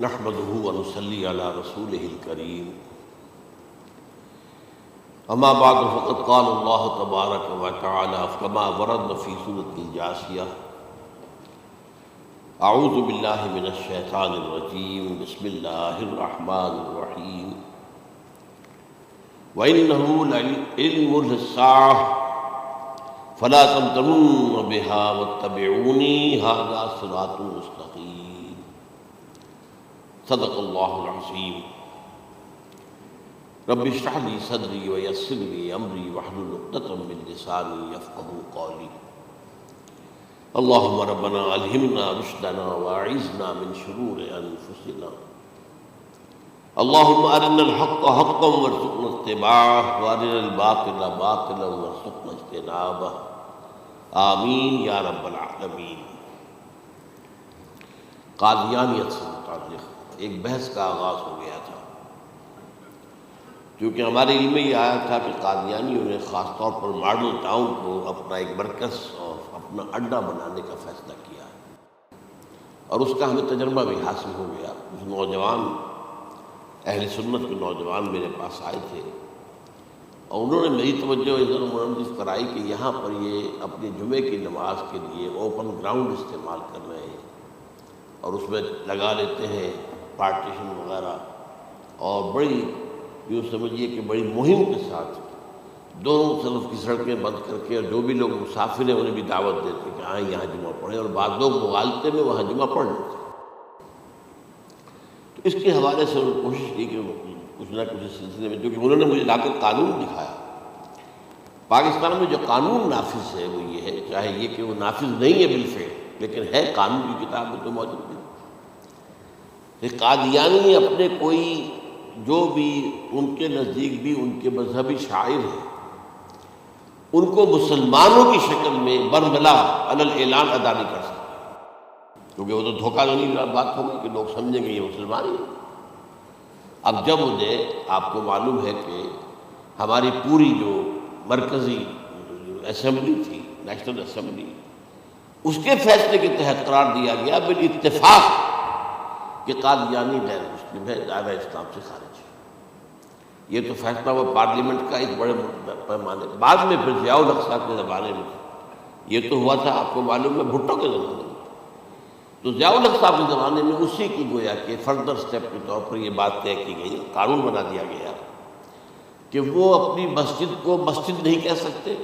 نحمده ونصلي على رسوله الكريم اما بعد فقد قال الله تبارك وتعالى كما ورد في سورة الجاثية اعوذ بالله من الشيطان الرجيم بسم الله الرحمن الرحيم وإنه لعلم للساعة فلا تمترن بها واتبعوني هذا صراط مستقيم صدق الله العظيم رب اشرح لي صدري ويسر لي امري واحلل عقدة من لساني يفقهوا قولي اللهم ربنا الهمنا رشدنا واعذنا من شرور انفسنا اللهم ارنا الحق حقا وارزقنا اتباعه وارنا الباطل باطلا وارزقنا اجتنابه آمین یا رب العالمین۔ قادیانیت سے متعلق ایک بحث کا آغاز ہو گیا تھا، کیونکہ ہمارے علم میں یہ آیا تھا کہ قادیانیوں نے خاص طور پر ماڈل ٹاؤن کو اپنا ایک مرکز اور اپنا اڈا بنانے کا فیصلہ کیا، اور اس کا ہمیں تجربہ بھی حاصل ہو گیا۔ کچھ نوجوان اہل سنت کے نوجوان میرے پاس آئے تھے اور انہوں نے میری توجہ ادھر منعکس کرائی کہ یہاں پر یہ اپنی جمعے کی نماز کے لیے اوپن گراؤنڈ استعمال کر رہے ہیں اور اس میں لگا لیتے ہیں پارٹیشن وغیرہ، اور بڑی یوں سمجھیے کہ بڑی مہم کے ساتھ دونوں طرف کی سڑکیں بند کر کے، اور جو بھی لوگ مسافر ہیں انہیں بھی دعوت دیتے کہ آئیں یہاں جمعہ پڑھیں، اور بعض لوگ مغالطے میں وہاں جمعہ پڑھ لیتے۔ تو اس کے حوالے سے انہوں نے کوشش کی کہ کچھ نہ کچھ اس سلسلے میں، جو کہ انہوں نے مجھے لا کر قانون دکھایا۔ پاکستان میں جو قانون نافذ ہے وہ یہ ہے، چاہے یہ کہ وہ نافذ نہیں ہے بالفعل، لیکن ہے قانون کی کتاب میں تو موجود ہے کہ قادیانی اپنے کوئی جو بھی ان کے نزدیک بھی ان کے مذہبی شاعر ہیں، ان کو مسلمانوں کی شکل میں برملا علی الاعلان ادا نہیں کر سکتے، کیونکہ وہ تو دھوکہ دہی بات ہوگی کہ لوگ سمجھیں گے یہ مسلمان ہی ہے۔ اب جب انہیں، آپ کو معلوم ہے کہ ہماری پوری جو مرکزی اسمبلی تھی، نیشنل اسمبلی، اس کے فیصلے کے تحت قرار دیا گیا بالاتفاق کہ قادیانی غیر مسلم ہے، دائرہ اسلام سے خارج ہے۔ یہ تو فیصلہ وہ پارلیمنٹ کا ایک بڑے پیمانے، بعد میں پھر ضیاء الحق صاحب کے زمانے میں یہ تو ہوا تھا، آپ کو معلوم ہے بھٹو کے زمانے میں، تو ضیاء الحق صاحب کے زمانے میں اسی کی گویا کہ فردر سٹیپ کے طور پر یہ بات طے کی گئی، قانون بنا دیا گیا کہ وہ اپنی مسجد کو مسجد نہیں کہہ سکتے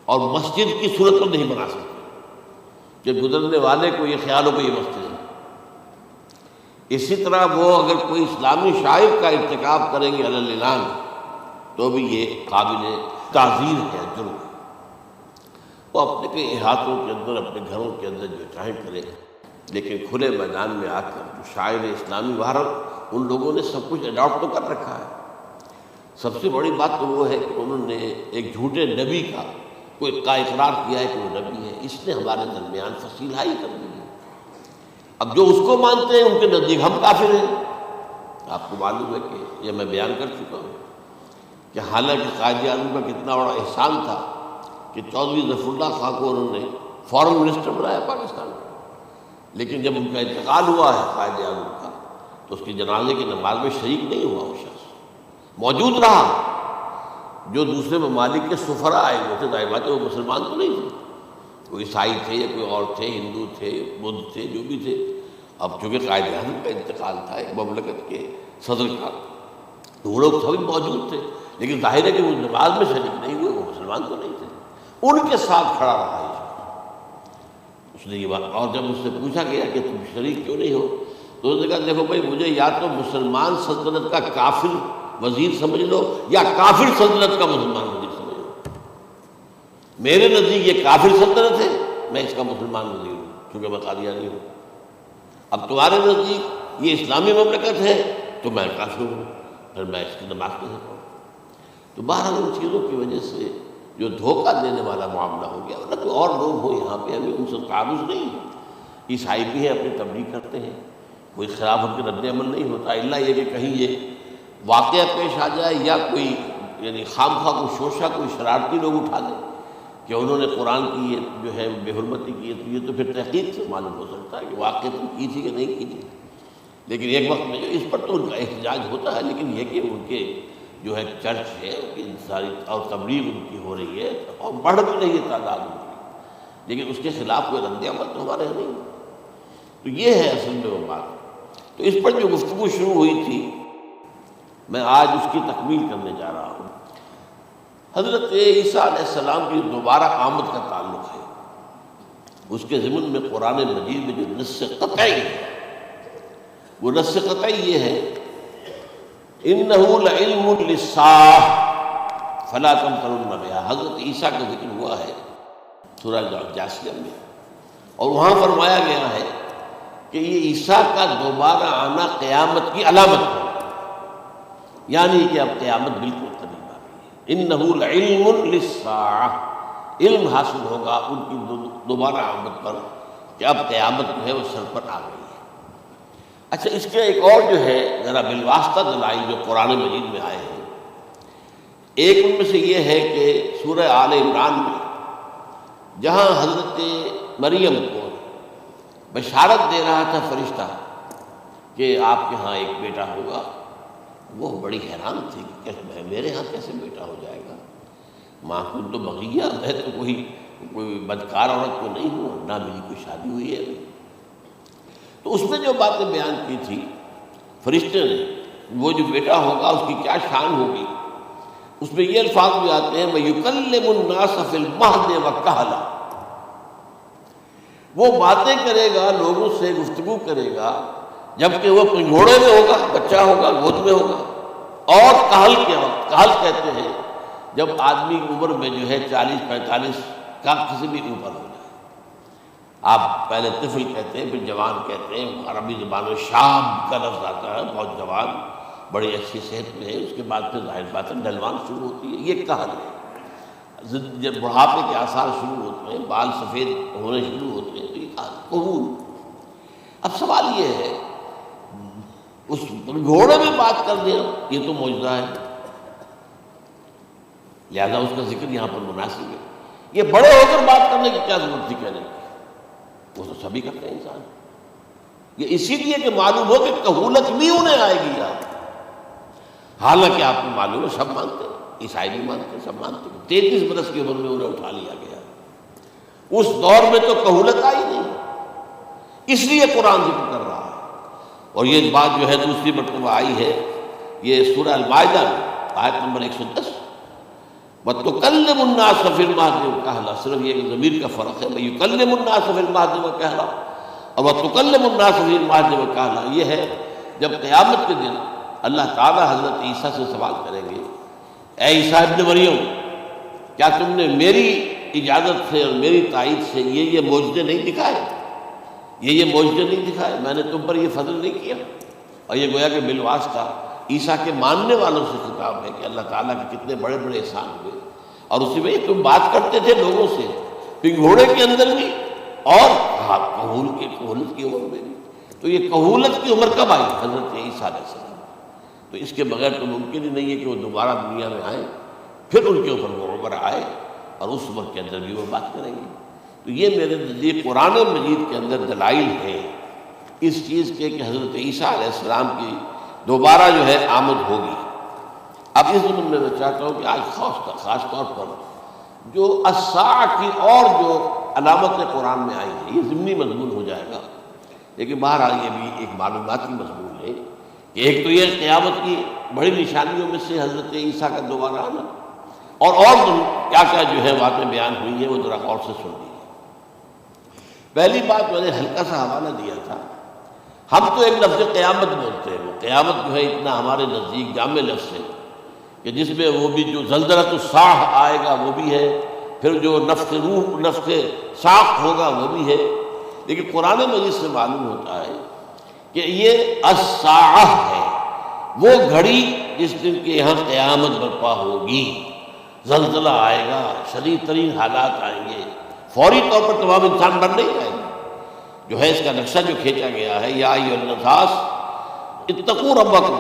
اور مسجد کی صورت کو نہیں بنا سکتے کہ گزرنے والے کو یہ خیال ہو کہ یہ مسجد ہے۔ اسی طرح وہ اگر کوئی اسلامی شاعر کا ارتکاب کریں گے علی الاعلان تو بھی یہ قابل تعزیر ہے، جرم ہے۔ وہ اپنے کے احاطوں کے اندر، اپنے گھروں کے اندر جو چاہیں کریں، لیکن کھلے میدان میں آ کر جو شاعر اسلامی بھارت، ان لوگوں نے سب کچھ اڈاپٹ تو کر رکھا ہے۔ سب سے بڑی بات تو وہ ہے کہ انہوں نے ایک جھوٹے نبی کا اقرار کیا ہے کہ وہ نبی ہے، اس نے ہمارے درمیان فصیل ہائی کر دی ہے۔ اب جو اس کو مانتے ہیں ان کے نزدیک ہم کافر ہیں۔ آپ کو معلوم ہے کہ یہ میں بیان کر چکا ہوں کہ حالانکہ قائد اعظم کا کتنا بڑا احسان تھا کہ چودھری ظفر اللہ خان کو انہوں نے فارن منسٹر بنایا پاکستان کا، لیکن جب ان کا انتقال ہوا ہے قائد اعظم کا تو اس کے جنازے کی نماز میں شریک نہیں ہوا، وہ شخص موجود رہا۔ جو دوسرے ممالک کے سفراء آئے ہوئے تھے، ظاہر بات ہے وہ مسلمان تو نہیں تھے، کوئی عیسائی تھے یا کوئی اور تھے، ہندو تھے، بدھ تھے، جو بھی تھے۔ اب چونکہ قائد اعظم کا انتقال تھا ایک مملکت کے صدر کا، تو وہ لوگ سبھی موجود تھے، لیکن ظاہر ہے کہ وہ نماز میں شریک نہیں ہوئے، وہ مسلمان تو نہیں تھے، ان کے ساتھ کھڑا رہا ہے۔ اس نے یہ بات، اور جب اس سے پوچھا گیا کہ تم شریک کیوں نہیں ہو تو اس نے کہا دیکھو بھائی، مجھے یا تو مسلمان سلطنت کا کافر وزیر سمجھ لو یا کافر سلطنت کا مسلمان وزیر سمجھ لو۔ میرے نزدیک یہ کافر سلطنت ہے، میں اس کا مسلمان وزیر ہوں کیونکہ میں قادیانی ہوں۔ اب تمہارے نزدیک یہ اسلامی مملکت ہے تو میں کافر ہوں، پھر میں اس کی نماز کیسے پڑھوں؟ تو بہرحال ان چیزوں کی وجہ سے جو دھوکہ دینے والا معاملہ ہو گیا، ورنہ کوئی اور لوگ ہوں یہاں پہ، ہمیں ان سے تعارض نہیں ہے۔ عیسائی بھی ہیں، اپنی تبلیغ کرتے ہیں، کوئی خلاف ان کے رد عمل نہیں ہوتا، الا یہ کہ کہیں یہ واقعہ پیش آ جائے یا کوئی یعنی خام خواہ کوئی شوشہ، کوئی شرارتی لوگ اٹھا دیں کہ انہوں نے قرآن کی یہ جو ہے بے حرمتی کی ہے، تو یہ تو پھر تحقیق سے معلوم ہو سکتا ہے کہ واقعہ تم کی تھی کہ نہیں کی تھی۔ لیکن ایک وقت میں اس پر تو ان کا احتجاج ہوتا ہے، لیکن یہ کہ ان کے جو ہے چرچ ہے ان کی ساری اور تبلیغ ان کی ہو رہی ہے اور بڑھ بھی رہی ہے تعداد ان کی، لیکن اس کے خلاف کوئی رد عمل تو ہمارے یہاں نہیں۔ تو یہ ہے اصل میں وہ بات۔ تو اس پر جو گفتگو شروع ہوئی تھی میں آج اس کی تکمیل کرنے جا رہا ہوں۔ حضرت عیسیٰ علیہ السلام کی دوبارہ آمد کا تعلق ہے، اس کے ضمن میں قرآن مجید میں جو نص قطعی ہے وہ نص قطعی یہ ہے اِنَّهُ لَعِلْمٌ لِلسَّاعَةِ فَلَا تَمْتَرُنَّ بِهَا۔ حضرت عیسیٰ کا ذکر ہوا ہے سورہ جاسیہ میں، اور وہاں فرمایا گیا ہے کہ یہ عیسیٰ کا دوبارہ آنا قیامت کی علامت ہے، یعنی کہ اب قیامت بالکل قریب آ گئی ہے۔ اِنَّهُ لَعِلْمٌ لِلسَّاعَةِ، علم حاصل ہوگا ان کی دوبارہ آمد پر کہ اب قیامت جو ہے وہ سر پر آ گئی ہے۔ اچھا، اس کے ایک اور جو ہے ذرا بالواسطہ دلائل جو قرآن مجید میں آئے ہیں، ایک ان میں سے یہ ہے کہ سورہ آل عمران میں جہاں حضرت مریم کو بشارت دے رہا تھا فرشتہ کہ آپ کے ہاں ایک بیٹا ہوگا، وہ بڑی حیران تھی کہ میرے ہاں کیسے بیٹا ہو جائے گا، ماں کو تو بغیہ، میں تو کوئی بدکار عورت کو نہیں ہوں، نہ میری کوئی شادی ہوئی ہے۔ تو اس میں جو باتیں بیان کی تھی فرشتے نے، وہ جو بیٹا ہوگا اس کی کیا شان ہوگی، اس میں یہ الفاظ بھی آتے ہیں وَيُكَلِّمُ النَّاسَ فِي الْمَهْدِ وَكَهْلًا، وہ باتیں کرے گا، لوگوں سے گفتگو کرے گا جبکہ وہ گھوڑے میں ہوگا، بچہ ہوگا، گود میں ہوگا، اور کہل کے وقت، کہل کہتے ہیں جب آدمی کی عمر میں جو ہے 40-45 کا کسی بھی اوپر ہو جائے، آپ پہلے طفل کہتے ہیں پھر جوان کہتے ہیں، عربی زبان میں شاب کا لفظ آتا ہے، بہت جوان، بڑی اچھی صحت میں ہے، اس کے بعد پھر ظاہر بات ہے ڈھلوان شروع ہوتی ہے، یہ کہل ہے۔ جب بڑھاپے کے آثار شروع ہوتے ہیں، بال سفید ہونے شروع ہوتے ہیں، تو یہ کہل، قبول۔ اب سوال یہ ہے اس گھوڑے میں بات کر دیا، یہ تو معجزہ ہے، لہذا اس کا ذکر یہاں پر مناسب ہے۔ یہ بڑے ہو کر بات کرنے کی کیا ضرورت تھی کہنے کی، وہ تو سبھی کرتے ہیں انسان، یہ اسی لیے کہ معلوم ہو کہ کہولت بھی انہیں آئے گی یاد۔ حالانکہ آپ کو معلوم ہے سب مانتے ہیں، عیسائی بھی مانتے ہیں، سب مانتے ہیں، 33 برس کی عمر میں انہیں اٹھا لیا گیا، اس دور میں تو کہولت آئی نہیں، اس لیے قرآن ذکر کر رہا ہے۔ اور یہ بات جو ہے دوسری مرتبہ آئی ہے، یہ سورہ المائدہ میں آیت نمبر 110 وَتُكَلِّمُ النَّاسَ فِي الْمَهْدِ وَكَهْلًا، صرف یہ ضمیر کا فرق ہے، وَيُكَلِّمُ النَّاسَ فِي الْمَهْدِ وَكَهْلًا اور وَتُكَلِّمُ النَّاسَ فِي الْمَهْدِ وَكَهْلًا، یہ ہے جب قیامت کے دن اللہ تعالیٰ حضرت عیسیٰ سے سوال کریں گے، اے عیسیٰ ابن مریم، کیا تم نے میری اجازت سے اور میری تائید سے یہ معجزے نہیں دکھائے، یہ معجزے نہیں دکھائے، میں نے تم پر یہ فضل نہیں کیا؟ اور یہ گویا کہ بالواسطہ عیسیٰ کے ماننے والوں سے خطاب ہے کہ اللہ تعالیٰ کے کتنے بڑے بڑے احسان ہوئے، اور اسی میں تم بات کرتے تھے لوگوں سے گھوڑے کے اندر بھی اور کہولت کی عمر میں بھی، تو یہ کہولت کی عمر کب آئی؟ حضرت عیسیٰ علیہ السلام۔ تو اس کے بغیر تو ممکن ہی نہیں ہے کہ وہ دوبارہ دنیا میں آئیں، پھر ان کے اوپر وہ عمر آئے اور اس عمر کے اندر بھی وہ بات کریں گے۔ تو یہ میرے نزدیک قرآن مجید کے اندر دلائل ہے اس چیز کے کہ حضرت عیسیٰ علیہ السلام کی دوبارہ جو ہے آمد ہوگی۔ اب اس ضمن میں چاہتا ہوں کہ آج خاص طور پر جو الساعہ کی اور جو علامت قرآن میں آئی ہے، یہ ضمنی مضمون ہو جائے گا، لیکن بہرحال یہ بھی ایک معلوماتی مضمون ہے کہ ایک تو یہ قیامت کی بڑی نشانیوں میں سے حضرت عیسیٰ کا دوبارہ آنا، اور کیا کیا جو ہے باتیں بیان ہوئی ہیں وہ ذرا غور سے سن لیجیے۔ پہلی بات میں نے ہلکا سا حوالہ دیا تھا، ہم تو ایک لفظ قیامت بولتے ہیں، وہ قیامت جو ہے اتنا ہمارے نزدیک جامع لفظ ہے کہ جس میں وہ بھی جو زلزلۃ الساعہ آئے گا وہ بھی ہے، پھر جو نفخ روح نفخ ساق ہوگا وہ بھی ہے، لیکن قرآن مجید سے معلوم ہوتا ہے کہ یہ الساعہ ہے، وہ گھڑی جس دن کے یہاں قیامت برپا ہوگی، زلزلہ آئے گا، شدید ترین حالات آئیں گے، فوری طور پر تمام انسان بن نہیں جائیں گے۔ جو ہے اس کا نقشہ جو کھینچا گیا ہے، یا ایھا الناس اتقوا ربکم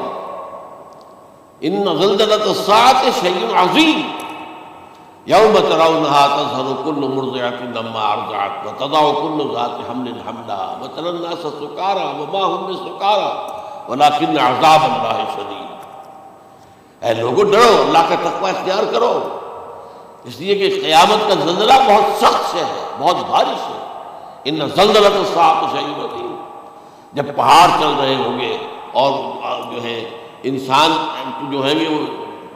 ان زلزلۃ الساعۃ شیء عظیم یوم ترونها تذہل کل مرضعۃ عما ارضعت وتضع کل ذات حمل حملها وتری الناس سکارى وما هم بسکارى ولکن عذاب اللہ شدید۔ اے لوگوں ڈرو، اللہ کا تقوی اختیار کرو، اس لیے کہ قیامت کا زلزلہ بہت سخت سے ہے، بہت بھاری سے۔ ان زلزلۃ الساعۃ شیء عظیم، جب پہاڑ چل رہے ہوں گے اور جو ہے انسان جو ہے وہ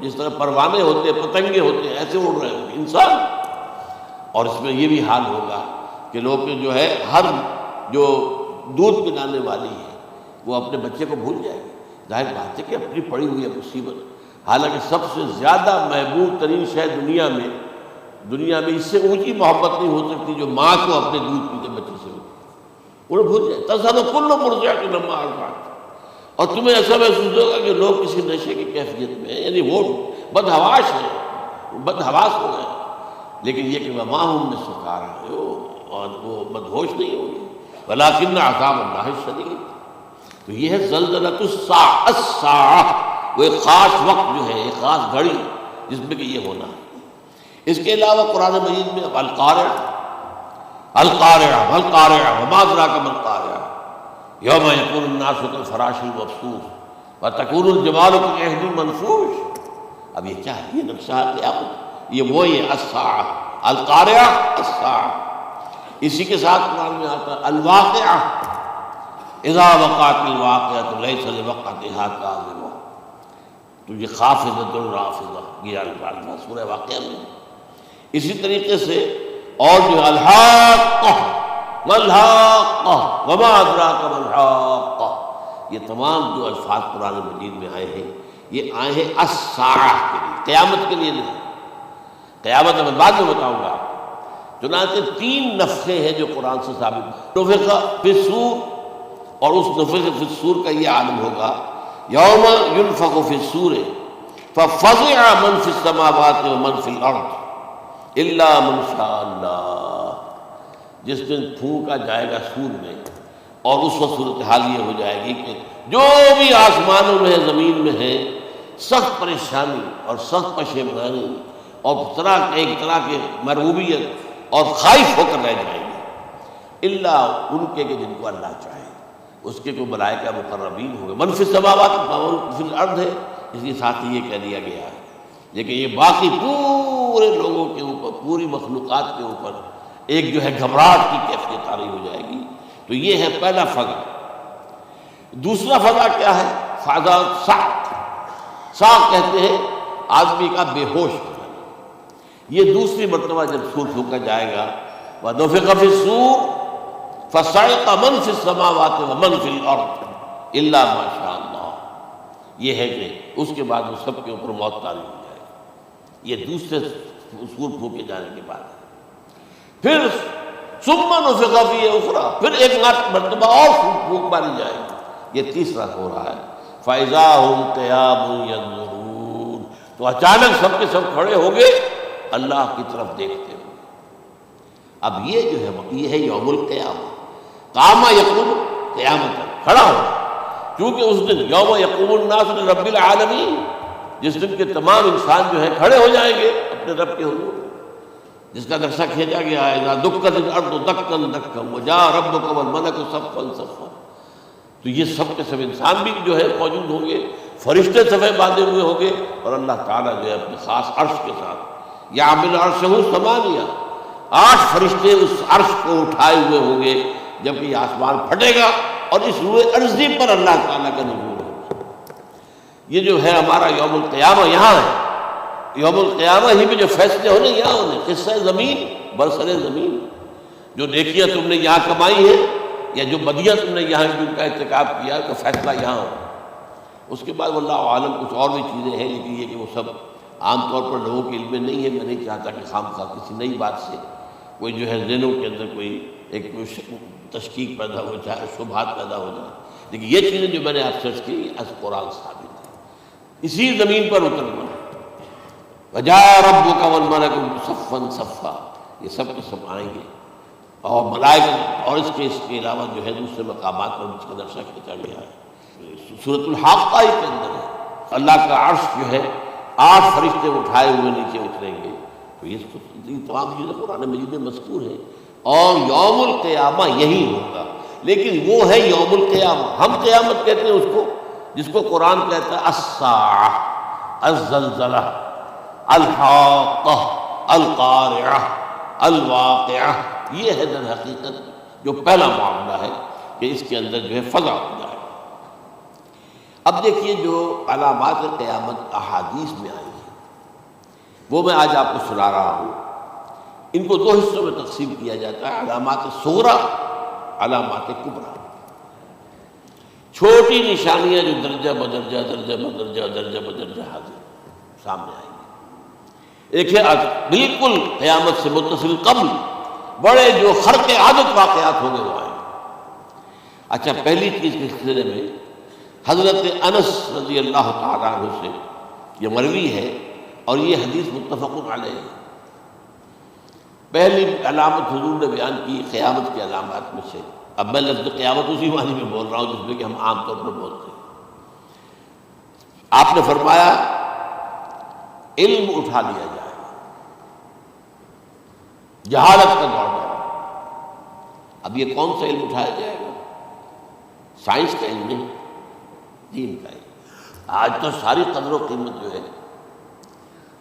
جس طرح پروانے ہوتے ہیں، پتنگے ہوتے ہیں، ایسے اڑ رہے ہوں گے انسان، اور اس میں یہ بھی حال ہوگا کہ لوگ جو ہے ہر جو دودھ پلانے والی ہے وہ اپنے بچے کو بھول جائے گی۔ ظاہر بات ہے کہ اپنی پڑی ہوئی ہے مصیبت، حالانکہ سب سے زیادہ محبوب ترین شے دنیا میں اس سے اونچی محبت نہیں ہو سکتی جو ماں کو اپنے دودھ پیتے بچے سے انہیں بھول جائے۔ تذہب کل مرضعۃ عما ارضعت، اور تمہیں ایسا محسوس ہوگا کہ لوگ کسی نشے کی کیفیت میں ہیں، یعنی وہ بدحواس ہیں، بدحواس ہو گئے، لیکن یہ کہ وما هم بسکارى، اور وہ بدہوش نہیں ہوں گے، ولکن عذاب اللہ شدید۔ تو یہ ہے زلزلۃ الساعہ، وہ ایک خاص وقت جو ہے، ایک خاص گھڑی جس میں کہ یہ ہونا ہے۔ اس کے علاوہ قرآن مجید میں القارعہ وما ادراک ما القارعہ، یوم یکون الناس کالفراش المبثوث وتکون الجبال کالعہن المنفوش۔ اب یہ کیا ہے؟ یہ نقشہ قیامت، یہ وہی ہے الساعہ، القارعہ الساعہ۔ اسی کے ساتھ قرآن میں آتا ہے الواقعہ، اذا وقعت الواقعۃ لیس لوقعتها کاذبہ، تو یہ خافضۃ رافضہ، یہ الفاظ سورہ واقعہ میں۔ اسی طریقے سے اور جو الحاقہ ما الحاقہ وما ادراک ما الحاقہ، یہ تمام جو الفاظ قرآن مجید میں آئے ہیں یہ آئے ہیں الساعہ کے لیے، قیامت کے لیے نہیں۔ قیامت میں بعد میں بتاؤں گا۔ چنانچہ 3 نفخے ہیں جو قرآن سے ثابت، نفخ فی الصور، اور اس نفخ فی الصور کا یہ عالم ہوگا یوم ینفخ فی الصور ففزع من فی السماوات ومن فی الارض الا من شاء اللہ، جس دن پھونکا جائے گا سور میں، اور اس وقت صورتحال یہ ہو جائے گی کہ جو بھی آسمانوں میں ہے، زمین میں ہے، سخت پریشانی اور سخت پشیمانی اور ایک طرح کی مرعوبیت اور خائف ہو کر رہ جائیں گے، الا ان کے کہ جن کو اللہ چاہے، اس کے کوئی ملائکہ مقربین ہوں گے۔ من فی السماوات ومن فی الارض ہے، اس کے ساتھ ہی یہ کہہ دیا گیا ہے، لیکن یہ باقی پورے لوگوں کے اوپر، پوری مخلوقات کے اوپر ایک جو ہے گھبراہٹ کی کیفیت طاری ہو جائے گی۔ تو یہ ہے پہلا فضا۔ دوسرا فضا کیا ہے؟ فضا صاق کہتے ہیں آدمی کا بے ہوش ہونا۔ یہ دوسری مرتبہ جب سور پھونکا جائے گا، وَنُفِخَ فِي الصُّورِ فَصَعِقَ مَن فِي السَّمَاوَاتِ وَمَن فِي الْأَرْضِ إِلَّا مَا شَاءَ اللَّهُ۔ یہ ہے کہ اس کے بعد وہ سب کے اوپر موت طاری ہو جائے گی۔ یہ دوسرے سور پھونکے جانے کے بعد ہے۔ پھر ثُمَّ نُفِخَ فِيهِ أُخْرَىٰ، پھر ایک مرتبہ اور پھونک ماری جائے گی۔ یہ تیسرا ہو رہا ہے۔ فَإِذَا هُمْ قِيَامٌ يَنظُرُونَ، تو اچانک سب کے سب کھڑے ہو گئے اللہ کی طرف دیکھتے ہوئے۔ اب یہ جو ہے یہ ہے یوم القیامہ، قام یقوم قیامت، کھڑا ہو، کیونکہ اس دن یوم یقوم الناس لرب العالمین، جس دن کے تمام انسان جو ہے کھڑے ہو جائیں گے اپنے رب کے حضور، جس کا نقشہ کھینچا گیا ہے اذا دکت الارض دکا دکا وجاء ربک والملک صفا صفا۔ تو یہ سب کے سب انسان بھی جو ہے موجود ہوں گے، فرشتے صفے باندھے ہوئے ہوں گے، اور اللہ تعالیٰ جو ہے اپنے خاص عرش کے ساتھ یحمل عرشہ ثمانیہ، 8 فرشتے اس عرش کو اٹھائے ہوئے ہوں گے، جبکہ یہ آسمان پھٹے گا اور اس روئے ارضی پر اللہ تعالیٰ کا نزول ہوگا۔ یہ جو ہے ہمارا یوم القیامہ یہاں ہے، یوم القیامہ ہی میں جو فیصلے ہونے یہاں ہونے، قصہ زمین برسر زمین، جو نیکیاں تم نے یہاں کمائی ہے یا جو بدیاں تم نے یہاں جن کا ارتکاب کیا کا فیصلہ یہاں ہو۔ اس کے بعد واللہ عالم کچھ اور بھی چیزیں ہیں، لیکن یہ کہ وہ سب عام طور پر لوگوں کے علم میں نہیں ہے۔ میں نہیں چاہتا کہ خام خواہ کسی نئی بات سے کوئی جو ہے ذہنوں کے اندر کوئی ایک تشکیک پیدا ہو جائے، شبہات پیدا ہو جائے، لیکن یہ چیزیں جو میں نے آپ سرچ کی از قرآن ثابت ہے۔ اسی زمین پر اترنا، وجاء ربک والملک صفا صفا، یہ سب کے سب آئیں گے، اور ملائکہ، اور اس کے علاوہ جو ہے دوسرے مقامات پر جس کا نقشہ کھینچا گیا ہے سورۃ الحاقہ کے اندر ہے۔ اللہ کا عرش جو ہے 8 فرشتے اٹھائے ہوئے نیچے اتریں گے۔ تو یہ تمام چیزیں قرآن مجید میں مذکور ہیں، اور یوم القیامہ یہی ہوگا۔ لیکن وہ ہے یوم القیامہ. ہم قیامت کہتے ہیں اس کو جس کو قرآن کہتا ہے الساعہ، الزلزلہ، الحاقہ، القارعہ، الواقعہ. یہ ہے در حقیقت جو پہلا معاملہ ہے کہ اس کے اندر جو ہے فضا ہو جائے. اب دیکھیے جو علامات قیامت احادیث میں آئی ہیں وہ میں آج آپ کو سنا رہا ہوں. ان کو دو حصوں میں تقسیم کیا جاتا ہے، علامات صغریٰ، علامات کبریٰ. چھوٹی نشانیاں جو درجہ بدرجہ درجہ بدرجہ درجہ بدرجہ حاضر سامنے آئیں گی. ایک ہے بالکل قیامت سے متصل قبل بڑے جو خرق عادت واقعات ہوں گے وہ آئیں گے. اچھا، پہلی چیز کے سلسلے میں حضرت انس رضی اللہ تعالیٰ عنہ سے یہ مروی ہے اور یہ حدیث متفق علیہ ہے. پہلی علامت حضور نے بیان کی قیامت کی علامات میں سے. اب میں لفظ قیامت اسی معنی میں بول رہا ہوں جس میں کہ ہم عام طور پر بولتے ہیں. آپ نے فرمایا علم اٹھا لیا جائے گا، جہالت کا دور ہے. اب یہ کون سا علم اٹھایا جائے گا؟ سائنس کا علم نہیں، دین کا علم. آج تو ساری قدر و قیمت جو ہے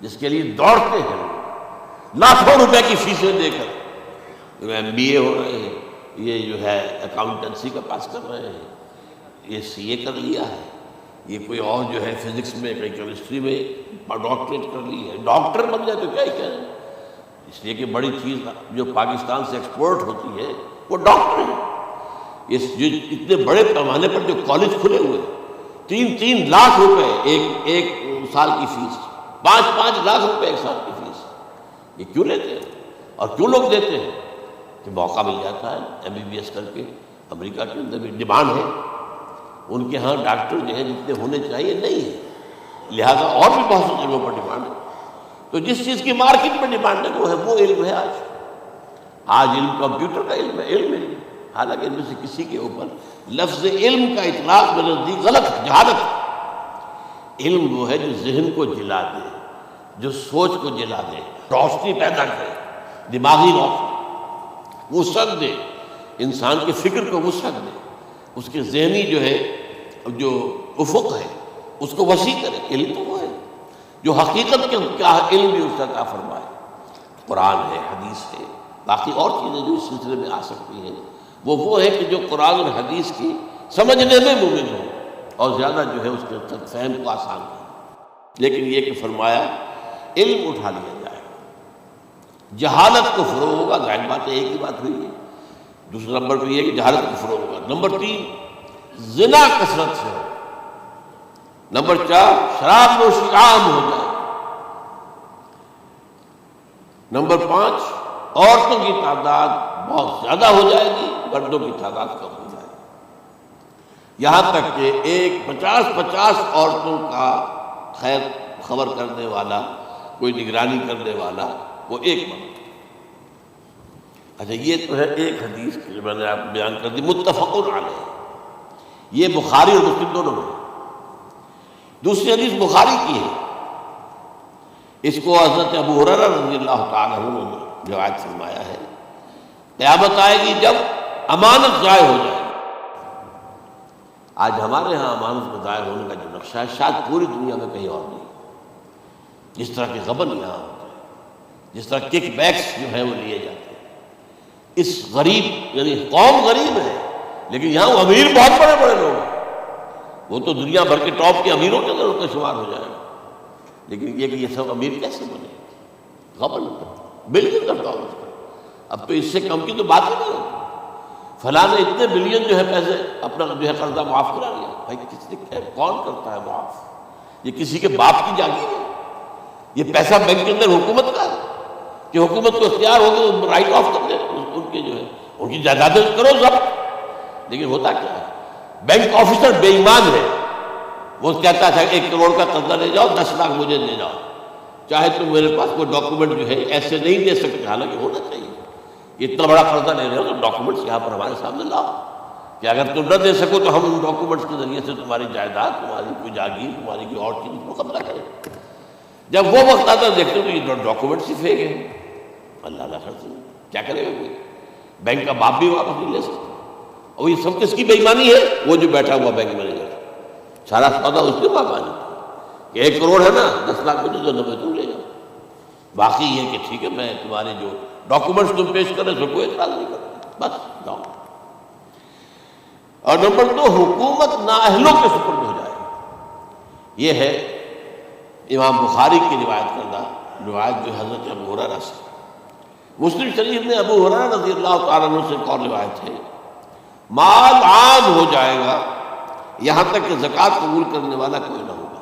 جس کے لیے دوڑتے ہیں لاکھوں روپے کی فیسیں دے کر، ایم بی اے ہو رہے ہیں، یہ جو ہے اکاؤنٹنسی کا پاس کر رہے ہیں، یہ سی اے کر لیا ہے، یہ کوئی اور جو ہے فزکس میں کوئی کیمسٹری میں ڈاکٹریٹ کر لی ہے. ڈاکٹر بن جائے تو کیا ہی کہیں، اس لیے کہ بڑی چیز جو پاکستان سے ایکسپورٹ ہوتی ہے وہ ڈاکٹر ہے. جو اتنے بڑے پیمانے پر جو کالج کھلے ہوئے 3 لاکھ روپے ایک سال کی فیس، 5 لاکھ روپے ایک سال کی فیس، یہ کیوں لیتے ہیں اور کیوں لوگ دیتے ہیں؟ کہ موقع مل جاتا ہے ایم بی بی ایس کر کے. امریکہ کے اندر بھی ڈیمانڈ ہے، ان کے ہاں ڈاکٹر جو ہیں جتنے ہونے چاہیے نہیں ہے، لہذا اور بھی بہت سی جگہوں پر ڈیمانڈ ہے. تو جس چیز کی مارکیٹ میں ڈیمانڈ ہے وہ علم ہے. آج علم کمپیوٹر کا علم ہے. حالانکہ ان میں سے کسی کے اوپر لفظ علم کا اطلاق میرے نزدیک غلط ہے، جہالت. علم وہ ہے جو ذہن کو جلا دے، جو سوچ کو جلا دے، روشنی پیدا کرے، دماغی روشنی، وسعت دے، انسان کے فکر کو وسعت دے، اس کے ذہنی جو ہے جو افق ہے اس کو وسیع کرے. علم تو وہ ہے جو حقیقت کے کیا علم بھی اس کا کیا فرمائے. قرآن ہے، حدیث ہے، باقی اور چیزیں جو اس سلسلے میں آ سکتی ہیں وہ ہے کہ جو قرآن اور حدیث کی سمجھنے میں مومن ہو اور زیادہ جو ہے اس کے فہم کو آسان کرے. لیکن یہ کہ فرمایا علم اٹھا لیا جائے، جہالت کو فروغ ہوگا. ظاہر بات ہے ایک ہی بات ہوئی ہے. دوسرا نمبر پہ یہ ہے کہ جہالت کو فروغ ہوگا. نمبر 3 زنا کثرت سے ہو. نمبر 4 شراب نوشی عام ہو جائے. نمبر 5 عورتوں کی تعداد بہت زیادہ ہو جائے گی، مردوں کی تعداد کم ہو جائے گی. یہاں تک کہ 50 عورتوں کا خیر خبر کرنے والا، کوئی نگرانی کرنے والا، وہ ایک مرد. اچھا، یہ تو ہے ایک حدیث جو میں نے آپ بیان کر دی متفق علیہ. یہ بخاری اور مسلم دونوں میں. دوسری حدیث بخاری کی ہے، اس کو حضرت ابو ہریرہ رضی اللہ تعالیٰ عنہ نے روایت فرمایا ہے. قیامت آئے گی جب امانت ضائع ہو جائے گی. آج ہمارے ہاں امانت کے ضائع ہونے کا جو نقشہ ہے شاید پوری دنیا میں کہیں اور نہیں. جس طرح کے غبن یہاں ہوتے ہیں، جس طرح کک بیکس جو ہے وہ لیے جاتے ہیں. اس غریب یعنی قوم غریب ہے لیکن یہاں وہ امیر بہت بڑے بڑے لوگ ہیں. وہ تو دنیا بھر کے ٹاپ کے امیروں کے اندر ان کا شمار ہو جائے گا. لیکن یہ کہ یہ سب امیر کیسے بنے؟ غبن بالکل کرتا ہوں. اب تو اس سے کم کی تو بات ہی نہیں ہوتی. فلاں نے اتنے بلین جو ہے پیسے اپنا جو ہے قرضہ معاف کرا لیا. بھائی کس نے کون کرتا ہے معاف؟ یہ کسی کے باپ کی جاگیر ہے. یہ پیسہ بینک کے اندر حکومت کا ہے کہ حکومت کو اختیار ہو گیا رائٹ آف کر دے ان کے جو ہے ان کی جائیدادیں کرو ضبط. لیکن ہوتا کیا ہے؟ بینک آفیسر بے ایمان ہے. وہ کہتا تھا 1 کروڑ کا قرضہ لے جاؤ، 10 لاکھ مجھے دے جاؤ، چاہے تم میرے پاس کوئی ڈاکومنٹ جو ہے ایسے نہیں دے سکتے. حالانکہ ہونا چاہیے. اتنا بڑا قرضہ لے رہے ہو تو ڈاکومنٹس یہاں پر ہمارے سامنے لاؤ کہ اگر تم نہ دے سکو تو ہم ان ڈاکومنٹس کے ذریعے سے تمہاری جائیداد، تمہاری کوئی جاگیر، تمہاری کوئی اور چیز کو قبضہ کریں. جب وہ وقت آتا دیکھتے تو یہ ڈاکومنٹس ہی فیک ہیں. اللہ خرچ کیا کرے گا کوئی؟ بینک کا باپ بھی واپس نہیں لے سکتا. اور یہ سب کس کی بے ایمانی ہے؟ وہ جو بیٹھا ہوا بینک مینیجر، سارا سودا اس کے پاس آنے کہ 1 کروڑ ہے نا، 10 لاکھ مجھے تو 90 تم لے جاؤ، باقی یہ کہ ٹھیک ہے میں تمہارے جو ڈاکومنٹس تم پیش کرے سو کوئی اعتراض نہیں کرتا، بس جاؤ۔ اور نمبر 2، حکومت نااہلوں کے سپرد ہو جائے۔ یہ ہے امام بخاری کی روایت کردہ روایت جو حضرت ابو ہریرہ سے، مسلم شریف میں ابو ہریرہ رضی اللہ تعالیٰ عنہ سے ایک اور روایت ہے، مال عام ہو جائے گا یہاں تک کہ زکوٰۃ قبول کرنے والا کوئی نہ ہوگا۔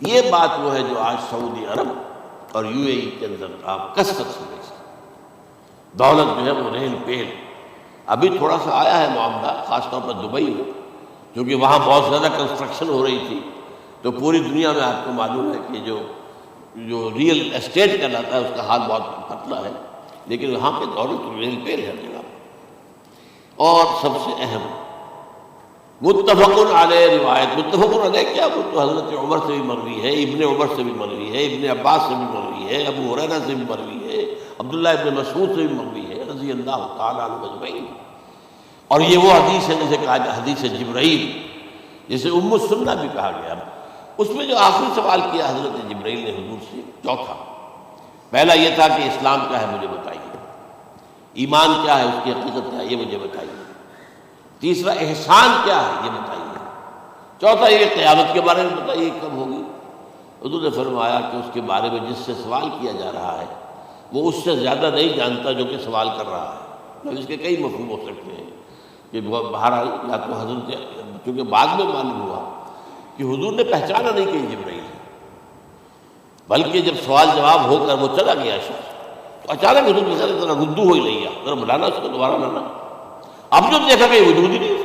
یہ بات وہ ہے جو آج سعودی عرب اور UAE کے اندر آپ کثرت سے دیکھ سکتے، دولت جو ہے وہ ریل پیل۔ ابھی تھوڑا سا آیا ہے معاملہ، خاص طور پر دبئی میں، کیونکہ وہاں بہت زیادہ کنسٹرکشن ہو رہی تھی، تو پوری دنیا میں آپ کو معلوم ہے کہ جو ریئل اسٹیٹ کہلاتا ہے اس کا حال بہت پتلا ہے، لیکن وہاں پہ دولت ریل پیل ہے جناب۔ اور سب سے اہم متفق علیہ روایت، متفق علیہ کیا؟ وہ تو حضرت عمر سے بھی مروی ہے، ابن عمر سے بھی مروی ہے، ابن عباس سے بھی مروی ہے، ابو ہریرہ سے بھی مروی ہے، عبداللہ ابن مسعود سے بھی مروی ہے رضی اللہ تعالیٰ عنہ اجمعین۔ اور یہ وہ حدیث ہے جسے کہا جائے حدیث جبرائیل، جسے ام السنہ بھی کہا گیا۔ اس میں جو آخری سوال کیا حضرت جبرائیل نے حضور سے، چوتھا، پہلا یہ تھا کہ اسلام کیا ہے مجھے بتائیے، ایمان کیا ہے، اس کی حقیقت کیا ہے یہ مجھے بتائیے، تیسرا احسان کیا ہے یہ بتائیے، چوتھا یہ قیامت کے بارے میں بتائیے کب ہوگی۔ حضور نے فرمایا کہ اس کے بارے میں جس سے سوال کیا جا رہا ہے وہ اس سے زیادہ نہیں جانتا جو کہ سوال کر رہا ہے۔ اب اس کے کئی مفہوم ہو سکتے ہیں کہ بہرحال یا تو حضرت، چونکہ بعد میں معلوم ہوا کہ حضور نے پہچانا نہیں کہ یہ جبرائیل ہے، بلکہ جب سوال جواب ہو کر وہ چلا گیا شخص تو اچانک حضور نے ذرا ردو ہو ہی نہیں، ذرا بلانا اس کو دوبارہ لانا۔ اب جو دیکھا کہ وجود ہی نہیں،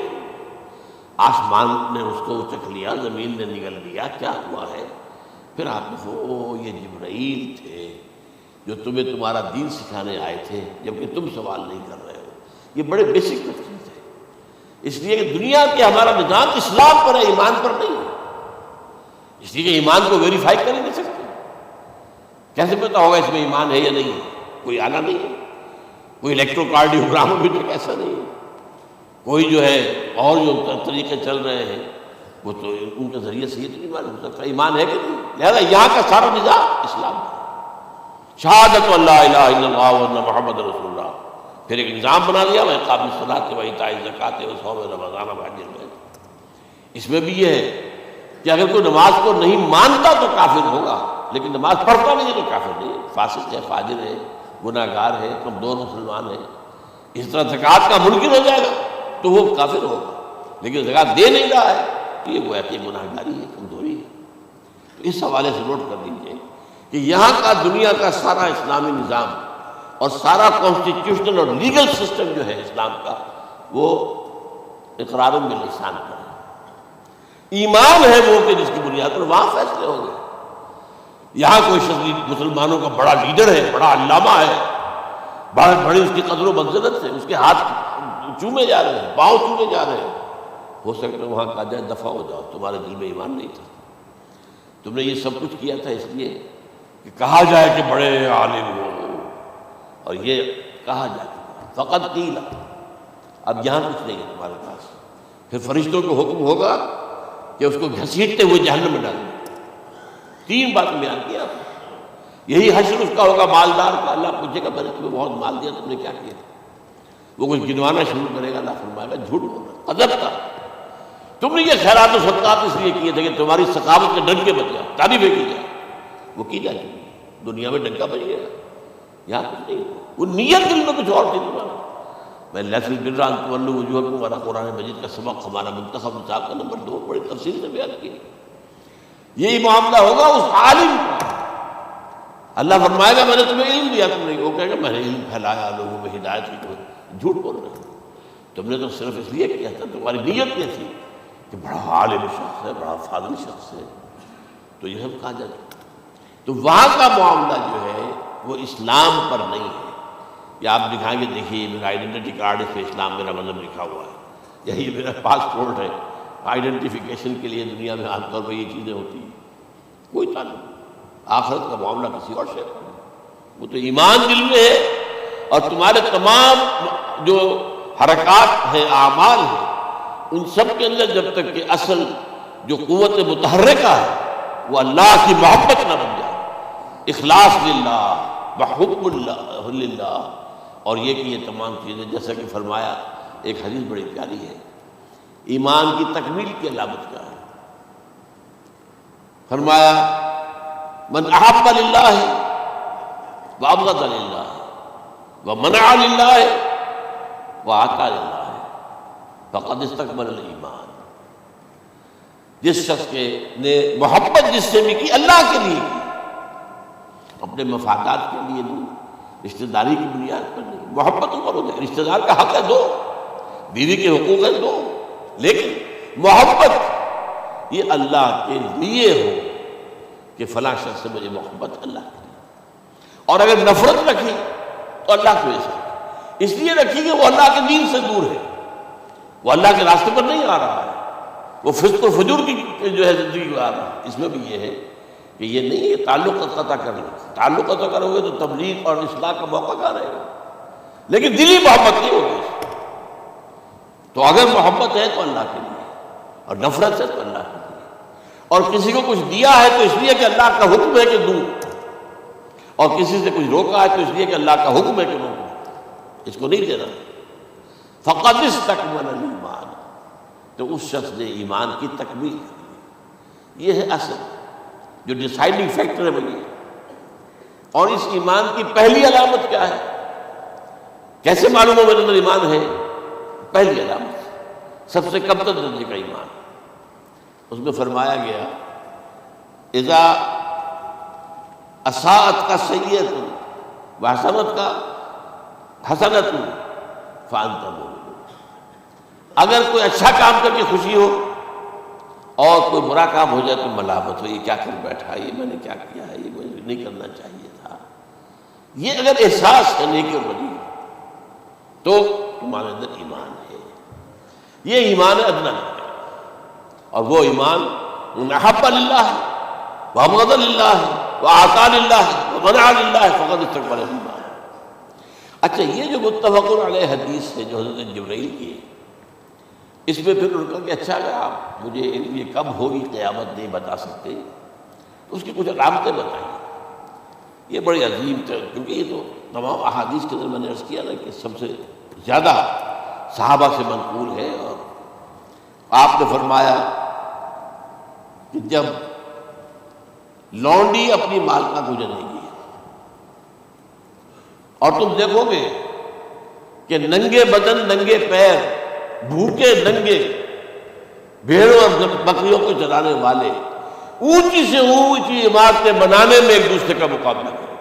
آسمان نے اس کو چکھ لیا، زمین نے نگل لیا، کیا ہوا ہے؟ پھر آپ نے وہ یہ جبرائیل تھے جو تمہیں تمہارا دین سکھانے آئے تھے، جبکہ تم سوال نہیں کر رہے ہو۔ یہ بڑے بیسک چیز ہے، اس لیے کہ دنیا کے ہمارا نظام اسلام پر ہے، ایمان پر نہیں ہے، اس لیے کہ ایمان کو ویریفائی کر ہی نہیں سکتے۔ کیسے پتا ہوگا اس میں ایمان ہے یا نہیں ہے؟ کوئی آنا نہیں ہے، کوئی الیکٹروکارڈیوگرام ابھی تک ایسا نہیں ہے، کوئی جو ہے اور جو طریقے چل رہے ہیں وہ تو ان کے ذریعے سے یہ تو نہیں معلوم ہو سکتا ایمان ہے کہ نہیں۔ لہذا یہاں کا سارا نظام اسلام ہے، شہادت اللہ الہ الا اللہ وان محمد رسول اللہ، پھر ایک نظام بنا دیا، وہ اقام الصلاۃ و ایتاء الزکوٰۃ و صوم رمضان و حج البیت۔ اس میں بھی یہ ہے کہ اگر کوئی نماز کو نہیں مانتا تو کافر ہوگا، لیکن نماز پڑھتا نہیں ہے تو کافر نہیں ہے، فاسق ہے، فاجر ہے، گناہ گار ہے، کمزور مسلمان ہے۔ اس طرح زکوٰۃ کا منکر ہو جائے گا تو وہ کافر ہوگا، لیکن زکوٰۃ دے نہیں رہا ہے تو یہ گویا کہ گناہ گاری ہے، کمزوری ہے۔ تو اس حوالے سے نوٹ کر لیجیے کہ یہاں کا دنیا کا سارا اسلامی نظام اور سارا کانسٹیٹیوشنل اور لیگل سسٹم جو ہے اسلام کا، وہ اقرار باللسان پر ہے، ایمان ہے وہ کہ جس کی بنیاد پر وہاں فیصلے ہوں گے۔ یہاں کوئی شخص مسلمانوں کا بڑا لیڈر ہے، بڑا علامہ ہے، بڑی اس کی قدر و منزلت سے اس کے ہاتھ چومے جا رہے ہیں، پاؤں چومے جا رہے ہیں، ہو سکتا ہے وہاں کہا جائے دفع ہو جاؤ، تمہارے دل میں ایمان نہیں تھا، تم نے یہ سب کچھ کیا تھا اس لیے کہ کہا جائے کہ بڑے عالم ہو، اور یہ کہا جا چکا فقط قیل، اب یہاں کچھ نہیں ہے تمہارے پاس۔ پھر فرشتوں کو حکم ہوگا کہ اس کو گھسیٹتے ہوئے جہنم میں ڈالیں۔ 3 بات بیان کیا، یہی حشر اس کا ہوگا مالدار کا، اللہ پوچھے گا میں نے تمہیں بہت مال دیا، تم نے کیا کیا؟ وہ کچھ گنوانا شروع کرے گا، اللہ فرمائے گا جھوٹ بولنا، قذف تھا، تم نے یہ خیرات و صدقات اس لیے کیے تھے کہ تمہاری ثقافت کے ڈنکے بچ جائے، تعریفیں کی جائے، وہ کی جا چکی، دنیا میں ڈنکا بج گیا، یہاں کچھ نہیں، وہ نیت دل میں کچھ اور تھی تمہارا۔ میں لیسل البر ان تولوا وجوہکم والا قرآن مجید کا سبق ہمارا منتخب نصاب کا نمبر 2 بڑی تفصیل سے بیان کی۔ یہی معاملہ ہوگا اس عالم کا، اللہ فرمائے گا میں نے تمہیں علم دیا، تم نہیں، وہ کہے گا میں نے علم پھیلایا لوگوں میں ہدایت کی، تو جھوٹ بول رہے ہو، تم نے تو صرف اس لیے کیا تھا، تمہاری نیت یہ تھی کہ بڑا عالم شخص ہے، بڑا فاضل شخص ہے، تو یہ سب کہا جاتا۔ تو وہاں کا معاملہ جو ہے وہ اسلام پر نہیں ہے، یا آپ دکھائیں گے دیکھیے میرا آئیڈینٹی کارڈ اس پہ اسلام میرا مذہب لکھا ہوا ہے، یہی میرا پاسپورٹ ہے، آئیڈینٹیفیکیشن کے لیے دنیا میں عام طور پر یہ چیزیں ہوتی ہیں، کوئی تعلق، آخرت کا معاملہ کسی اور شے پر، وہ تو ایمان دل میں ہے، اور تمہارے تمام جو حرکات ہیں، اعمال ہیں، ان سب کے اندر جب تک کہ اصل جو قوت متحرکہ ہے وہ اللہ کی محبت نہ بن جائے، اخلاص للہ وحب اللہ للہ، اور یہ کہ یہ تمام چیزیں جیسا کہ فرمایا، ایک حدیث بڑی پیاری ہے، ایمان کی تکمیل کی علامت کیا ہے؟ فرمایا من احب للہ وابغض للہ ومنع للہ واعطى للہ فقد استکمل الایمان، جس شخص کے نے محبت جس سے بھی کی اللہ کے لیے کی، اپنے مفادات کے لیے نہیں، رشتہ داری کی بنیاد پر نہیں، محبت کرو گے، رشتہ دار کا حق ہے دو، بیوی کے حقوق ہے دو، لیکن محبت یہ اللہ کے لیے ہو کہ فلاں شخص سے مجھے محبت اللہ کے لیے، اور اگر نفرت رکھی تو اللہ کی وجہ سے رکھی، اس لیے رکھی کہ وہ اللہ کے دین سے دور ہے، وہ اللہ کے راستے پر نہیں آ رہا ہے، وہ فسق و فجور کی جو ہے زندگی آ رہا ہے۔ اس میں بھی یہ ہے کہ یہ نہیں ہے تعلق قطع کر لو، تعلق قطع کرو گے تو تبلیغ اور اصلاح کا موقع کہاں رہے گا، لیکن دلی محبت نہیں ہوگی اس میں۔ تو اگر محبت ہے تو اللہ کے لیے، اور نفرت ہے تو اللہ کے لیے، اور کسی کو کچھ دیا ہے تو اس لیے کہ اللہ کا حکم ہے کہ دوں، اور کسی سے کچھ روکا ہے تو اس لیے کہ اللہ کا حکم ہے کہ روکو، اس کو نہیں دینا۔ فقد استکمل الایمان، تو اس شخص نے ایمان کی تکمیل کی، یہ ہے اصل جو ڈیسائیڈنگ فیکٹر ہے بنی۔ اور اس ایمان کی پہلی علامت کیا ہے؟ کیسے معلوم ہو میرے اندر ایمان ہے؟ پہلی علامت سب سے کم تر درجے کا ایمان، اس میں فرمایا گیا اذا اساءت کا سیئۃ وحسنت کا حسنۃ فانت مؤمن، اگر کوئی اچھا کام کر کے خوشی ہو اور کوئی برا کام ہو جائے تو ملامت ہو، یہ کیا کر بیٹھا، یہ میں نے کیا کیا ہے، یہ مجھے نہیں کرنا چاہیے تھا، یہ اگر احساس ہے نیکی اور بدی تو تمہارے اندر ایمان ہے، یہ ایمان ادنیٰ ہے، اور وہ ایمان من احب للہ وابغض للہ واعطى للہ ومنع للہ فقد استکمل الایمان۔ اچھا، یہ جو متفق علیہ حدیث ہے جو حضرت جبرائیل کی ہے، اس میں پھر ان کا کہ اچھا اگر آپ مجھے یہ کب ہوگی قیامت نہیں بتا سکتے تو اس کی کچھ علامتیں بتائیں۔ یہ بڑی عظیم تھے، کیونکہ یہ تو تمام احادیث کے اندر میں نے عرض کیا نا کہ سب سے زیادہ صحابہ سے منقول ہے، اور آپ نے فرمایا کہ جب لونڈی اپنی مالکہ کو جنے گی اور تم دیکھو گے کہ ننگے بدن ننگے پیر بھوکے ننگے بھیڑوں اور بکریوں کو چلانے والے اونچی سے اونچی عمارتیں بنانے میں ایک دوسرے کا مقابلہ کریں،